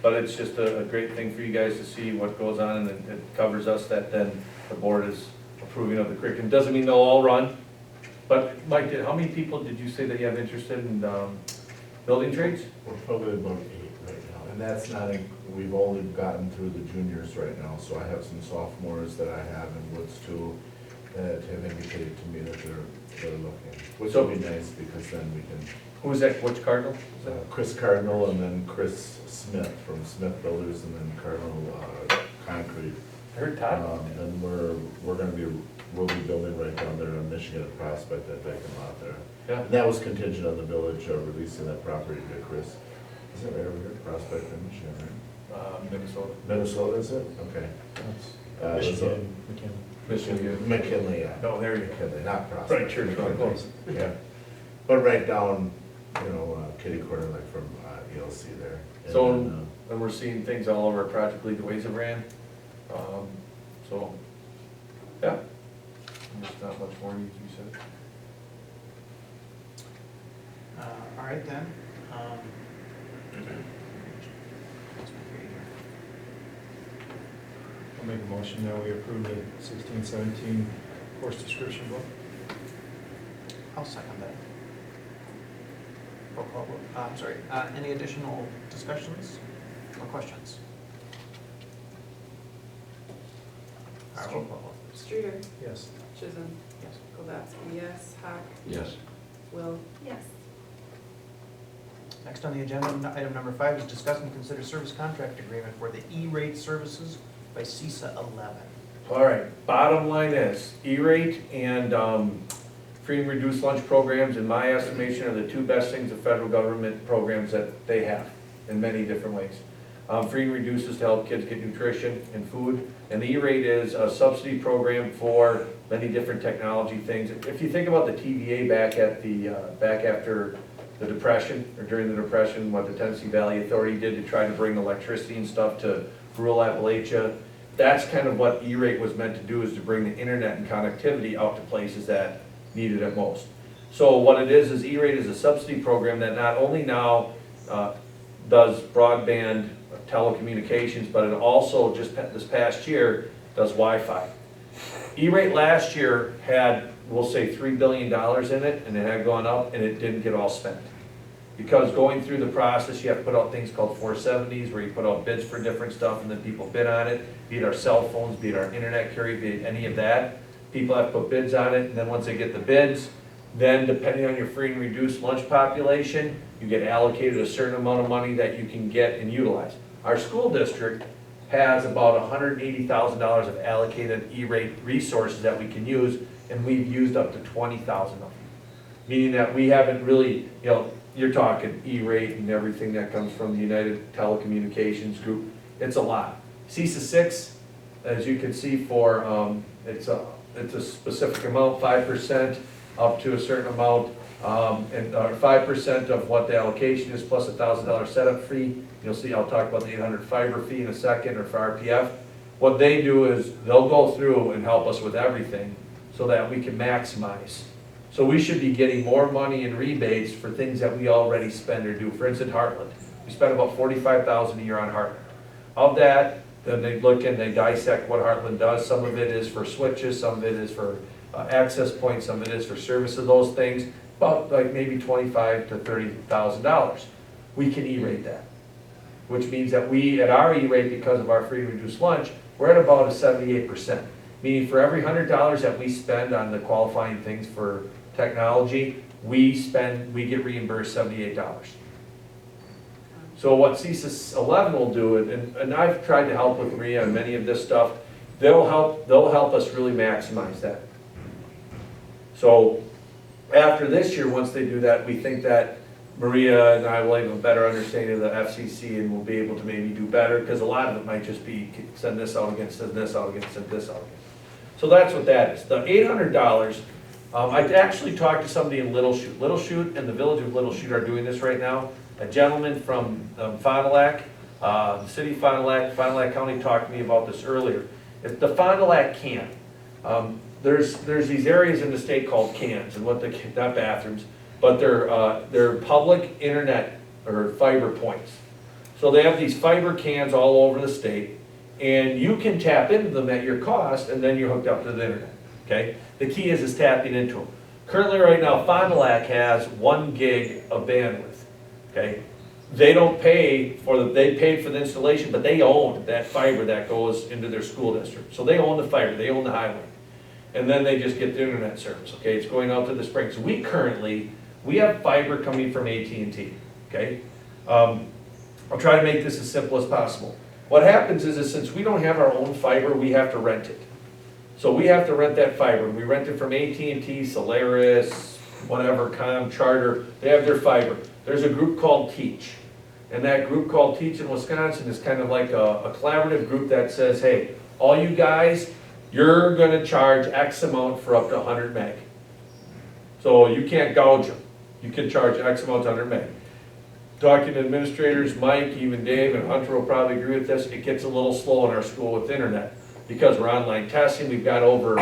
but it's just a great thing for you guys to see what goes on, and it covers us that then the board is approving of the curriculum. Doesn't mean they'll all run, but Mike, how many people did you say that you have interested in building trades?
We're probably about 8 right now, and that's not, we've only gotten through the juniors right now, so I have some sophomores that I have in Woods too, that have indicated to me that they're looking, which will be nice, because then we can.
Who's that, which Cardinal?
Chris Cardinal, and then Chris Smith from Smith Builders, and then Cardinal Concrete.
I heard Todd.
And we'll be building right down there on Michigan at Prospect, that vacant lot there.
Yeah.
And that was contingent on the village releasing that property to Chris. Is that right over here, Prospect in Michigan, right?
Minnesota.
Minnesota, is it? Okay.
Michigan,
Michigan.
McKinley, yeah.
Oh, there you go.
McKinley, not Prospect.
Right, sure, really close.
Yeah. But right down, kitty corner, like from ELC there. And
So,
then,
and we're seeing things all over practically the ways of ran. So, yeah. There's not much more you said.
All right then.
I'll make a motion that we approve the 16-17 course description book.
I'll second that. Roll call vote. Any additional discussions or questions? All right, roll call vote.
Streeter.
Yes.
Chisholm.
Yes.
Kowalski, yes. Hawk.
Yes.
Will.
Yes.
Next on the agenda, item number 5 is discuss and consider service contract agreement for the E-rate services by CISA 11.
All right, bottom line is, E-rate and free and reduced lunch programs, in my estimation, are the 2 best things the federal government programs that they have in many different ways. Free and reduced is to help kids get nutrition and food, and the E-rate is a subsidy program for many different technology things. If you think about the TVA back after the Depression, or during the Depression, what the Tennessee Valley Authority did to try to bring electricity and stuff to rural Appalachia, that's kind of what E-rate was meant to do, is to bring the internet and connectivity out to places that needed it most. So what it is E-rate is a subsidy program that not only now does broadband telecommunications, but it also, just this past year, does Wi-Fi. E-rate last year had, we'll say, $3 billion in it, and it had gone up, and it didn't get all spent. Because going through the process, you have to put out things called 470s, where you put out bids for different stuff, and then people bid on it, be it our cell phones, be it our internet carrier, be it any of that. People have to put bids on it, and then once they get the bids, then depending on your free and reduced lunch population, you get allocated a certain amount of money that you can get and utilize. Our school district has about $180,000 of allocated E-rate resources that we can use, and we've used up to 20,000 of them. Meaning that we haven't really, you're talking E-rate and everything that comes from the United Telecommunications Group. it's a lot. CISA 6, as you can see for, it's a specific amount, 5% up to a certain amount, and 5% of what the allocation is plus $1,000 setup fee. You'll see, I'll talk about the 800 fiber fee in a second, or for RPF. What they do is they'll go through and help us with everything so that we can maximize. So we should be getting more money in rebates for things that we already spend or do. For instance, Heartland. We spend about $45,000 a year on Heartland. Of that, then they look and they dissect what Heartland does. Some of it is for switches, some of it is for access points, some of it is for service of those things. About like maybe $25,000 to $30,000. We can E-rate that, which means that we, at our E-rate, because of our free reduced lunch, we're at about a 78%. Meaning for every $100 that we spend on the qualifying things for technology, we get reimbursed $78. So what CISA 11 will do, and I've tried to help with Maria on many of this stuff, they'll help us really maximize that. So after this year, once they do that, we think that Maria and I will have a better understanding of the FCC and we'll be able to maybe do better, because a lot of it might just be send this out against, send this out against, send this out against. So that's what that is. The $800, I actually talked to somebody in Little Chute. Little Chute and the village of Little Chute are doing this right now. A gentleman from Fond du Lac, the city of Fond du Lac County talked to me about this earlier. If the Fond du Lac can, there's these areas in the state called cans, and what they, not bathrooms, but they're public internet or fiber points. So they have these fiber cans all over the state, and you can tap into them at your cost, and then you're hooked up to the internet, okay? The key is tapping into them. Currently right now, Fond du Lac has 1 gig of bandwidth, okay? They don't pay for they paid for the installation, but they own that fiber that goes into their school district. So they own the fiber, they own the highway. And then they just get the internet service, okay? It's going out to the springs. We have fiber coming from AT&T, okay? I'll try to make this as simple as possible. What happens is since we don't have our own fiber, we have to rent it. So we have to rent that fiber. We rent it from AT&T, Solaris, whatever, Charter. They have their fiber. There's a group called Teach. And that group called Teach in Wisconsin is kind of like a collaborative group that says, hey, all you guys, you're going to charge X amount for up to 100 meg. So you can't gouge them. You can charge X amount to 100 meg. Talking to administrators, Mike, even Dave, and Hunter will probably agree with this, it gets a little slow in our school with internet. Because we're online testing, we've got over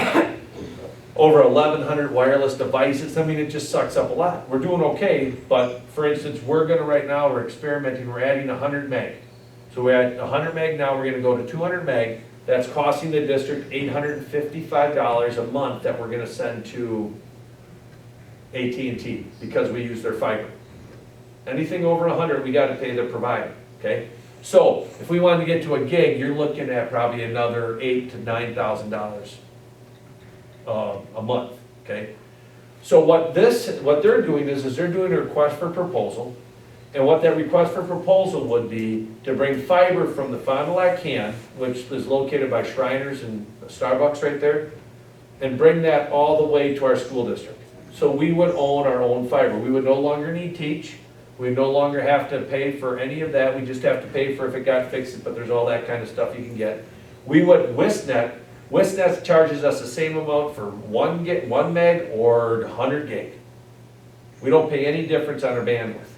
1,100 wireless devices. I mean, it just sucks up a lot. We're doing okay, but for instance, right now, we're experimenting, we're adding 100 meg. So we're at 100 meg now, we're gonna go to 200 meg. That's costing the district $855 a month that we're gonna send to AT&T because we use their fiber. Anything over 100, we gotta pay the provider, okay? So if we wanted to get to a gig, you're looking at probably another $8,000 to $9,000 a month, okay? So what they're doing is they're doing a request for proposal, and what that request for proposal would be to bring fiber from the Fond du Lac can, which is located by Shriners and Starbucks right there, and bring that all the way to our school district. So we would own our own fiber. We would no longer need Teach. We no longer have to pay for any of that. We just have to pay for if it got fixed, but there's all that kind of stuff you can get. We would, WISNet charges us the same amount for 1 meg or 100 gig. We don't pay any difference on our bandwidth.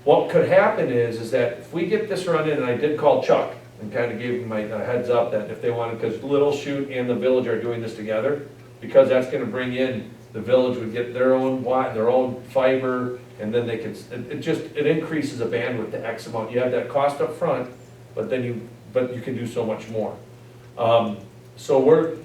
What could happen is that if we get this run in, and I did call Chuck and kind of gave him my heads up that if they wanted, because Little Chute and the village are doing this together, because that's going to bring in, the village would get their own fiber, and then they could, it increases the bandwidth to X amount. You have that cost up front, but you can do so much more. So we're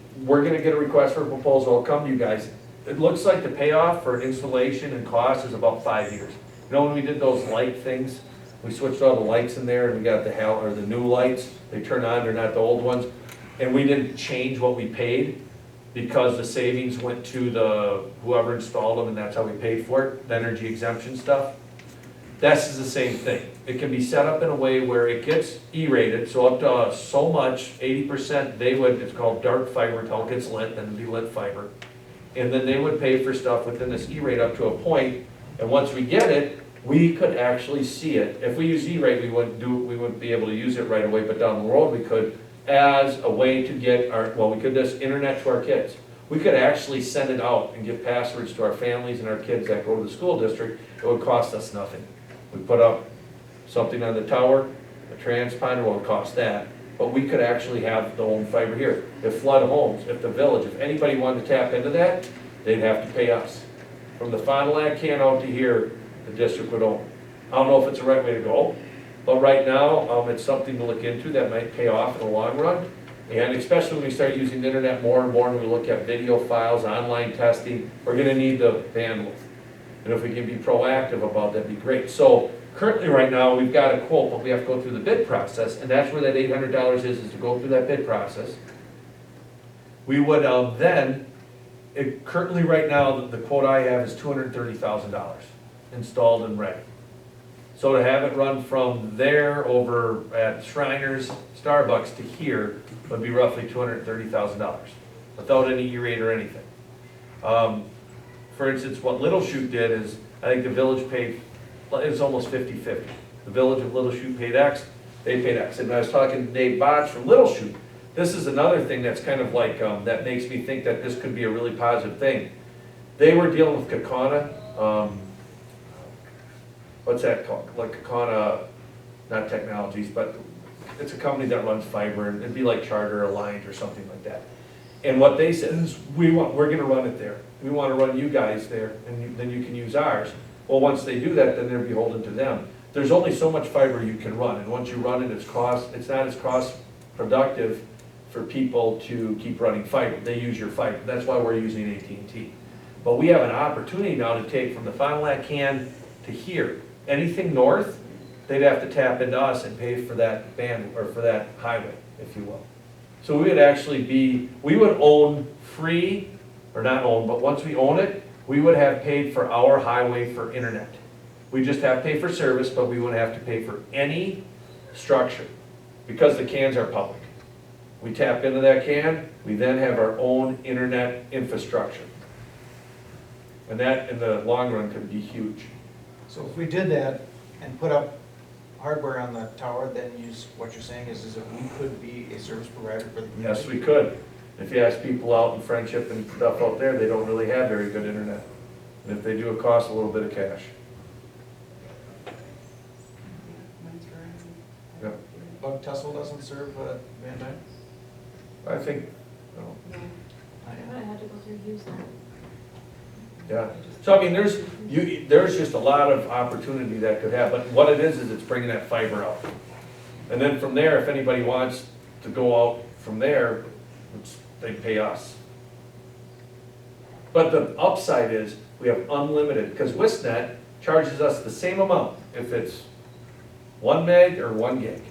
going to get a request for a proposal. I'll come to you guys. It looks like the payoff for installation and cost is about 5 years. You know, when we did those light things, we switched all the lights in there, and we got the new lights. They turn on, they're not the old ones. And we didn't change what we paid because the savings went to whoever installed them, and that's how we paid for it, the energy exemption stuff. This is the same thing. It can be set up in a way where it gets E-rated, so up to so much, 80%, it's called dark fiber until it gets lit, then it'd be lit fiber. And then they would pay for stuff within this E-rate up to a point, and once we get it, we could actually see it. If we use E-rate, we wouldn't be able to use it right away, but down the road we could, as a way to get we could just internet to our kids. We could actually send it out and give passwords to our families and our kids that go to the school district. It would cost us nothing. We put up something on the tower, a transponder, would cost that. But we could actually have the own fiber here. If Flood Homes, if the village, if anybody wanted to tap into that, they'd have to pay us. From the Fond du Lac can out to here, the district would own. I don't know if it's the right way to go, but right now, it's something to look into that might pay off in the long run. And especially when we start using the internet more and more, and we look at video files, online testing, we're gonna need the bandwidth. And if we can be proactive about that, that'd be great. So currently right now, we've got a quote, but we have to go through the bid process, and that's where that $800 is to go through that bid process. We would currently right now, the quote I have is $230,000 installed and ready. So to have it run from there over at Shriners, Starbucks to here would be roughly $230,000 without any E-rate or anything. For instance, what Little Chute did is, I think the village paid, it was almost 50-50. The village of Little Chute paid X, they paid X. And I was talking to Dave Botch from Little Chute. This is another thing that's kind of like, that makes me think that this could be a really positive thing. They were dealing with Kakana, what's that called? Like Kakana, not Technologies, but it's a company that runs fiber, and it'd be like Charter Alliant or something like that. And what they said is, we're gonna run it there. We wanna run you guys there, and then you can use ours. Well, once they do that, then they're beholden to them. There's only so much fiber you can run, and once you run it, it's not as cost productive for people to keep running fiber. They use your fiber. That's why we're using AT&T. But we have an opportunity now to take from the Fond du Lac can to here. Anything north, they'd have to tap into us and pay for that band, or for that highway, if you will. So we would actually we would own free, or not own, but once we own it, we would have paid for our highway for internet. We just have to pay for service, but we wouldn't have to pay for any structure, because the cans are public. We tap into that can, we then have our own internet infrastructure. And that, in the long run, could be huge.
So if we did that and put up hardware on the tower, then what you're saying is that we could be a service provider for the community?
Yes, we could. If you ask people out in Friendship and stuff out there, they don't really have very good internet. And if they do, it costs a little bit of cash. Yep.
Bug Tussle doesn't serve Van Dyne?
I think, no.
I had to go through use that.
Yeah. So I mean, there's just a lot of opportunity that could happen. But what it is it's bringing that fiber out. And then from there, if anybody wants to go out from there, they pay us. But the upside is we have unlimited, because WISNet charges us the same amount if it's 1 meg or 1 gig.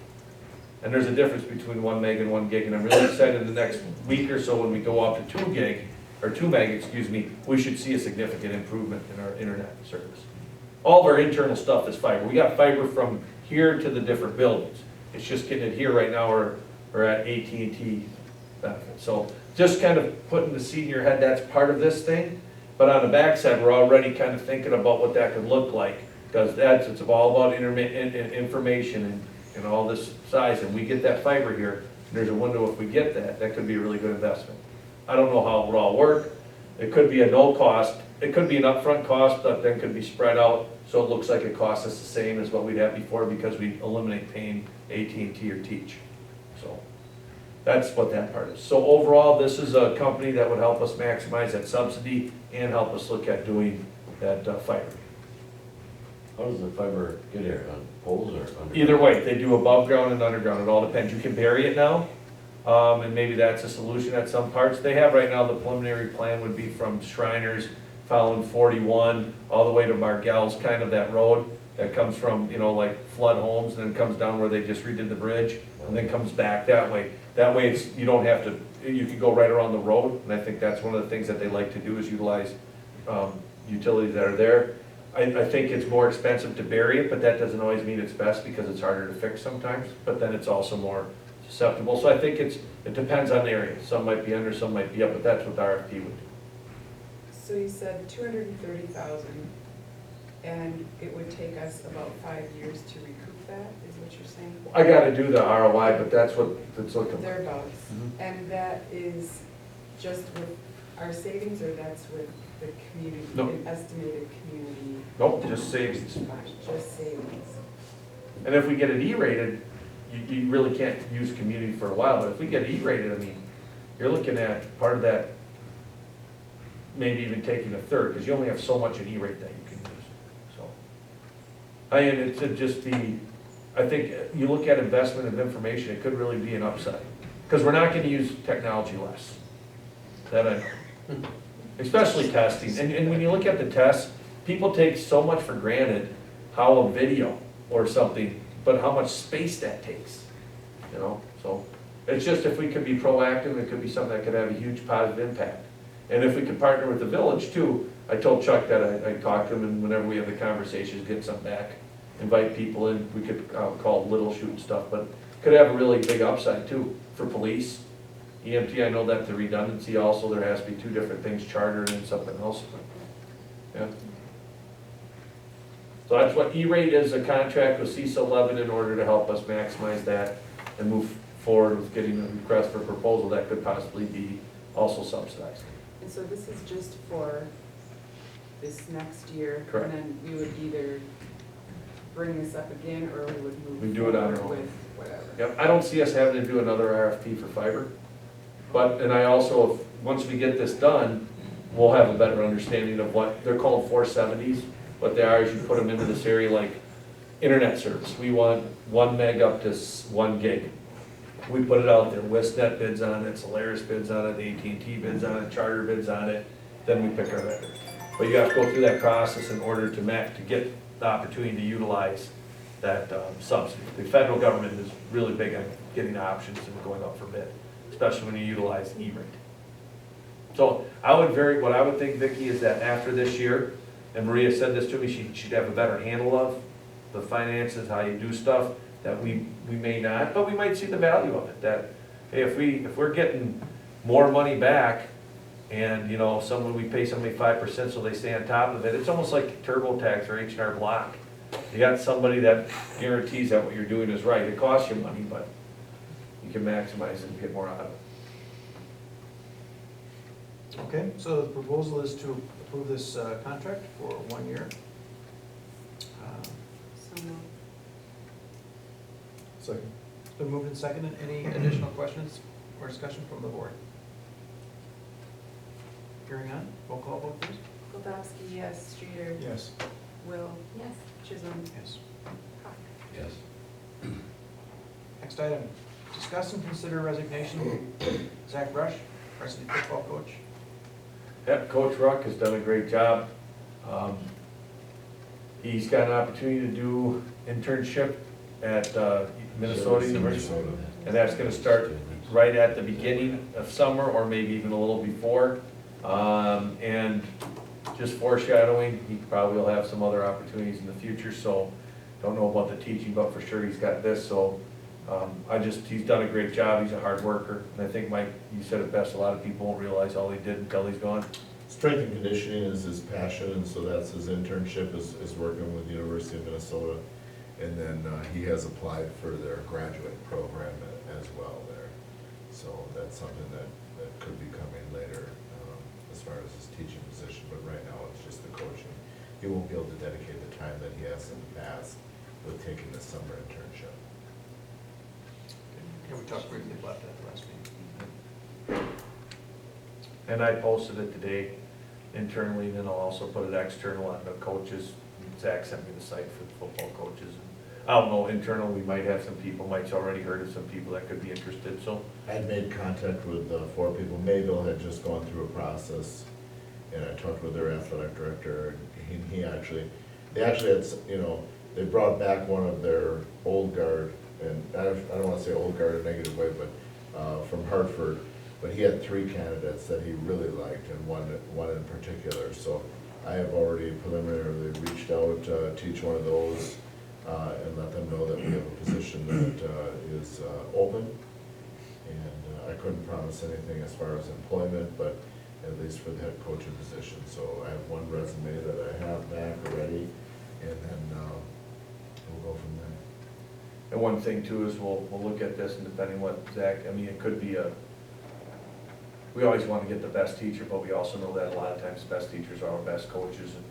And there's a difference between 1 meg and 1 gig, and I'm really excited in the next week or so when we go up to 2 gig, or 2 meg, excuse me, we should see a significant improvement in our internet service. All of our internal stuff is fiber. We got fiber from here to the different buildings. It's just getting it here right now, or at AT&T benefit. So just kind of putting the seed in your head, that's part of this thing. But on the backside, we're already kind of thinking about what that could look like, because it's all about information and all this size, and we get that fiber here, and there's a window. If we get that, that could be a really good investment. I don't know how it would all work. It could be a no cost, it could be an upfront cost, but then could be spread out, so it looks like it costs us the same as what we'd had before, because we eliminate paying AT&T or Teach. So that's what that part is. So overall, this is a company that would help us maximize that subsidy and help us look at doing that fiber.
How does the fiber get here, on poles or underground?
Either way, they do above ground and underground, it all depends. You can bury it now, and maybe that's a solution at some parts. They have right now, the preliminary plan would be from Shriners, following 41, all the way to Margell's, kind of that road that comes from, like Flood Homes, and then comes down where they just redid the bridge, and then comes back that way. That way, you don't have to, you can go right around the road, and I think that's one of the things that they like to do, is utilize utilities that are there. I think it's more expensive to bury it, but that doesn't always mean it's best, because it's harder to fix sometimes, but then it's also more susceptible. So I think it depends on the area. Some might be under, some might be up, but that's what the RFP would do.
So you said 230,000, And it would take us about 5 years to recoup that, is what you're saying?
I gotta do the ROI, but that's what it's looking.
Thereabouts.
Mhm.
And that is just with our savings, or that's with the community,
No.
an estimated community?
Nope, just savings.
Just savings.
And if we get it E-rated, you really can't use community for a while, but if we get E-rated, I mean, you're looking at part of that, maybe even taking a third, because you only have so much in E-rate that you can use, so. And it'd just be, I think, you look at investment of information, it could really be an upside. Because we're not gonna use technology less. That I know. Especially testing, and when you look at the tests, people take so much for granted how a video or something, but how much space that takes, you know? So, it's just if we could be proactive, it could be something that could have a huge positive impact. And if we could partner with the village too, I told Chuck that I talked to him, and whenever we have the conversations, get something back, invite people in, we could call it little shoot stuff, but could have a really big upside too, for police. EMT, I know that the redundancy also, there has to be two different things, charter and something else. Yeah. So that's what E-rate is, a contract with CISA 11 in order to help us maximize that and move forward with getting a request for proposal that could possibly be also subsidized.
And so this is just for this next year?
Correct.
And then we would either bring this up again, or we would move
We do it on our
forward
own.
with whatever?
Yep, I don't see us having to do another RFP for fiber. But, and I also, once we get this done, we'll have a better understanding of what, they're called 470s. What they are is you put them into this area like internet service. We want 1 meg up to 1 gig. We put it out there, Westnet bids on it, Solaris bids on it, AT&T bids on it, Charter bids on it, then we pick our vendor. But you have to go through that process in order to get the opportunity to utilize that subsidy. The federal government is really big on getting options and going out for bid, especially when you utilize E-rate. So what I would think, Vicki, is that after this year, and Maria said this to me, she'd have a better handle of the finances, how you do stuff, that we may not, but we might see the value of it, that, hey, if we're getting more money back, and, you know, we pay somebody 5% so they stay on top of it, it's almost like TurboTax or H&R Block. You got somebody that guarantees that what you're doing is right. It costs you money, but you can maximize it and get more out of it.
Okay, so the proposal is to approve this contract for 1 year.
So moved.
Second.
It's been moved and seconded. Any additional questions or discussion from the board? Hearing none, roll call vote please.
Goldowski, yes. Streeter?
Yes.
Will?
Yes.
Chisholm?
Yes.
Hawk?
Yes.
Next item, discuss and consider resignation of Zach Rush, varsity football coach.
Yep, Coach Ruck has done a great job. He's got an opportunity to do internship at Minnesota University. And that's gonna start right at the beginning of summer, or maybe even a little before. And just foreshadowing, he probably will have some other opportunities in the future, so don't know about the teaching, but for sure he's got this, so he's done a great job, he's a hard worker, and I think, Mike, you said it best, a lot of people won't realize all he did until he's gone.
Strength and conditioning is his passion, and so that's his internship, is working with the University of Minnesota. And then he has applied for their graduate program as well there. So that's something that could be coming later as far as his teaching position, but right now it's just the coaching. He won't be able to dedicate the time that he has in the past with taking the summer internship.
Yeah, we talked briefly about that last meeting.
And I posted it today internally, and then I'll also put it external on the coaches. Zach sent me the site for the football coaches. I don't know, internal, we might have some people, Mike's already heard of some people that could be interested, so.
I'd made contact with 4 people. Mayville had just gone through a process, and I talked with their athletic director, and they actually had, they brought back one of their old guard, and I don't want to say old guard in a negative way, but from Hartford, but he had 3 candidates that he really liked, and one in particular. So I have already preliminarily reached out to each one of those and let them know that we have a position that is open. And I couldn't promise anything as far as employment, but at least for the head coaching position. So I have 1 resume that I have back already, and then we'll go from there.
And one thing too is we'll look at this and depending what Zach, I mean, it could be we always want to get the best teacher, but we also know that a lot of times the best teachers are our best coaches. And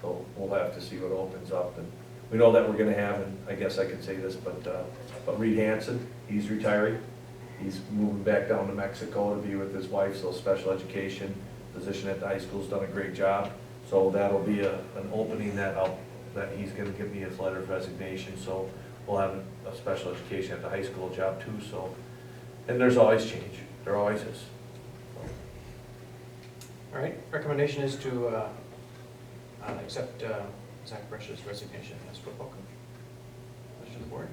so we'll have to see what opens up. And we know that we're gonna have, and I guess I could say this, but Reed Hansen, he's retiring. He's moving back down to Mexico to be with his wife, so special education position at the high school's done a great job. So that'll be an opening that he's gonna give me his letter of resignation. So we'll have a special education at the high school job too, so. And there's always change, there always is.
All right, recommendation is to accept Zach Brush's resignation as football coach. Pleasure of the board.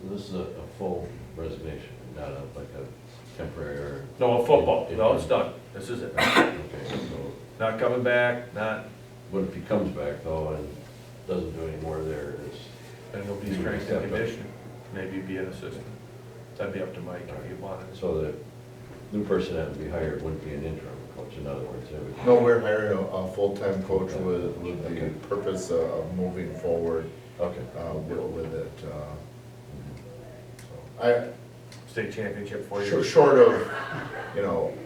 This is a full resignation, not like a temporary or...
No, football, no, it's done, this is it.
Okay, so
Not coming back, not,
what if he comes back though and doesn't do any more there?
then he'll be strength and conditioning, maybe be an assistant. That'd be up to Mike if he wanted.
So the new person that would be hired wouldn't be an interim coach, in other words? It would-
No, we're hiring a full-time coach with the purpose of moving forward
Okay.
with it.
State championship for you.
Short of,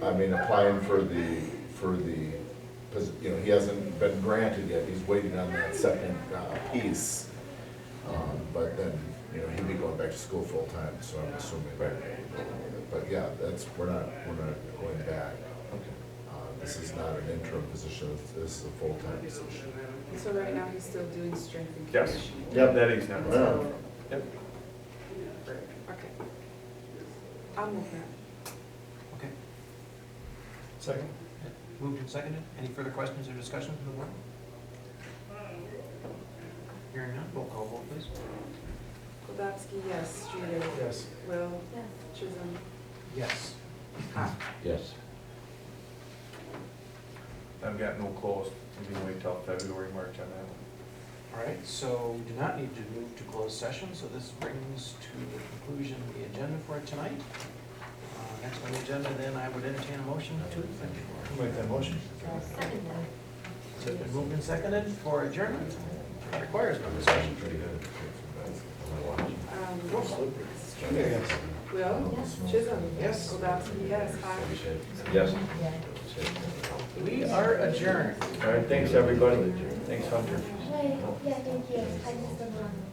I mean, applying for the, he hasn't been granted yet, he's waiting on that second piece. But then, he'll be going back to school full-time, so I'm assuming.
Right.
But yeah, we're not going back.
Okay.
This is not an interim position, this is a full-time position.
So right now, he's still doing strength and
Yes,
conditioning?
yep, that he's not.
So-
Yep.
Okay. I'll move that.
Okay,
Second?
moved and seconded. Any further questions or discussion from the board? Hearing none, roll call vote, please.
Goldowski, yes. Streeter?
Yes.
Will?
Yes.
Chisholm?
Yes.
Yes.
I've got no closed, we can wait till February, March on that one.
All right, so we do not need to move to closed session, so this brings to the conclusion the agenda for tonight. Next on the agenda, then I would entertain a motion to adjourn.
I'll make that motion.
Second then.
So it's been moved and seconded for adjournment. Requires no discussion.
Pretty good.
Yes.
Will?
Yes.
Chisholm?
Yes.
Goldowski, yes. Hawk?
Yes.
We are adjourned.
All right, thanks, everybody. Thanks, Hunter.
Yeah, thank you. I missed the one.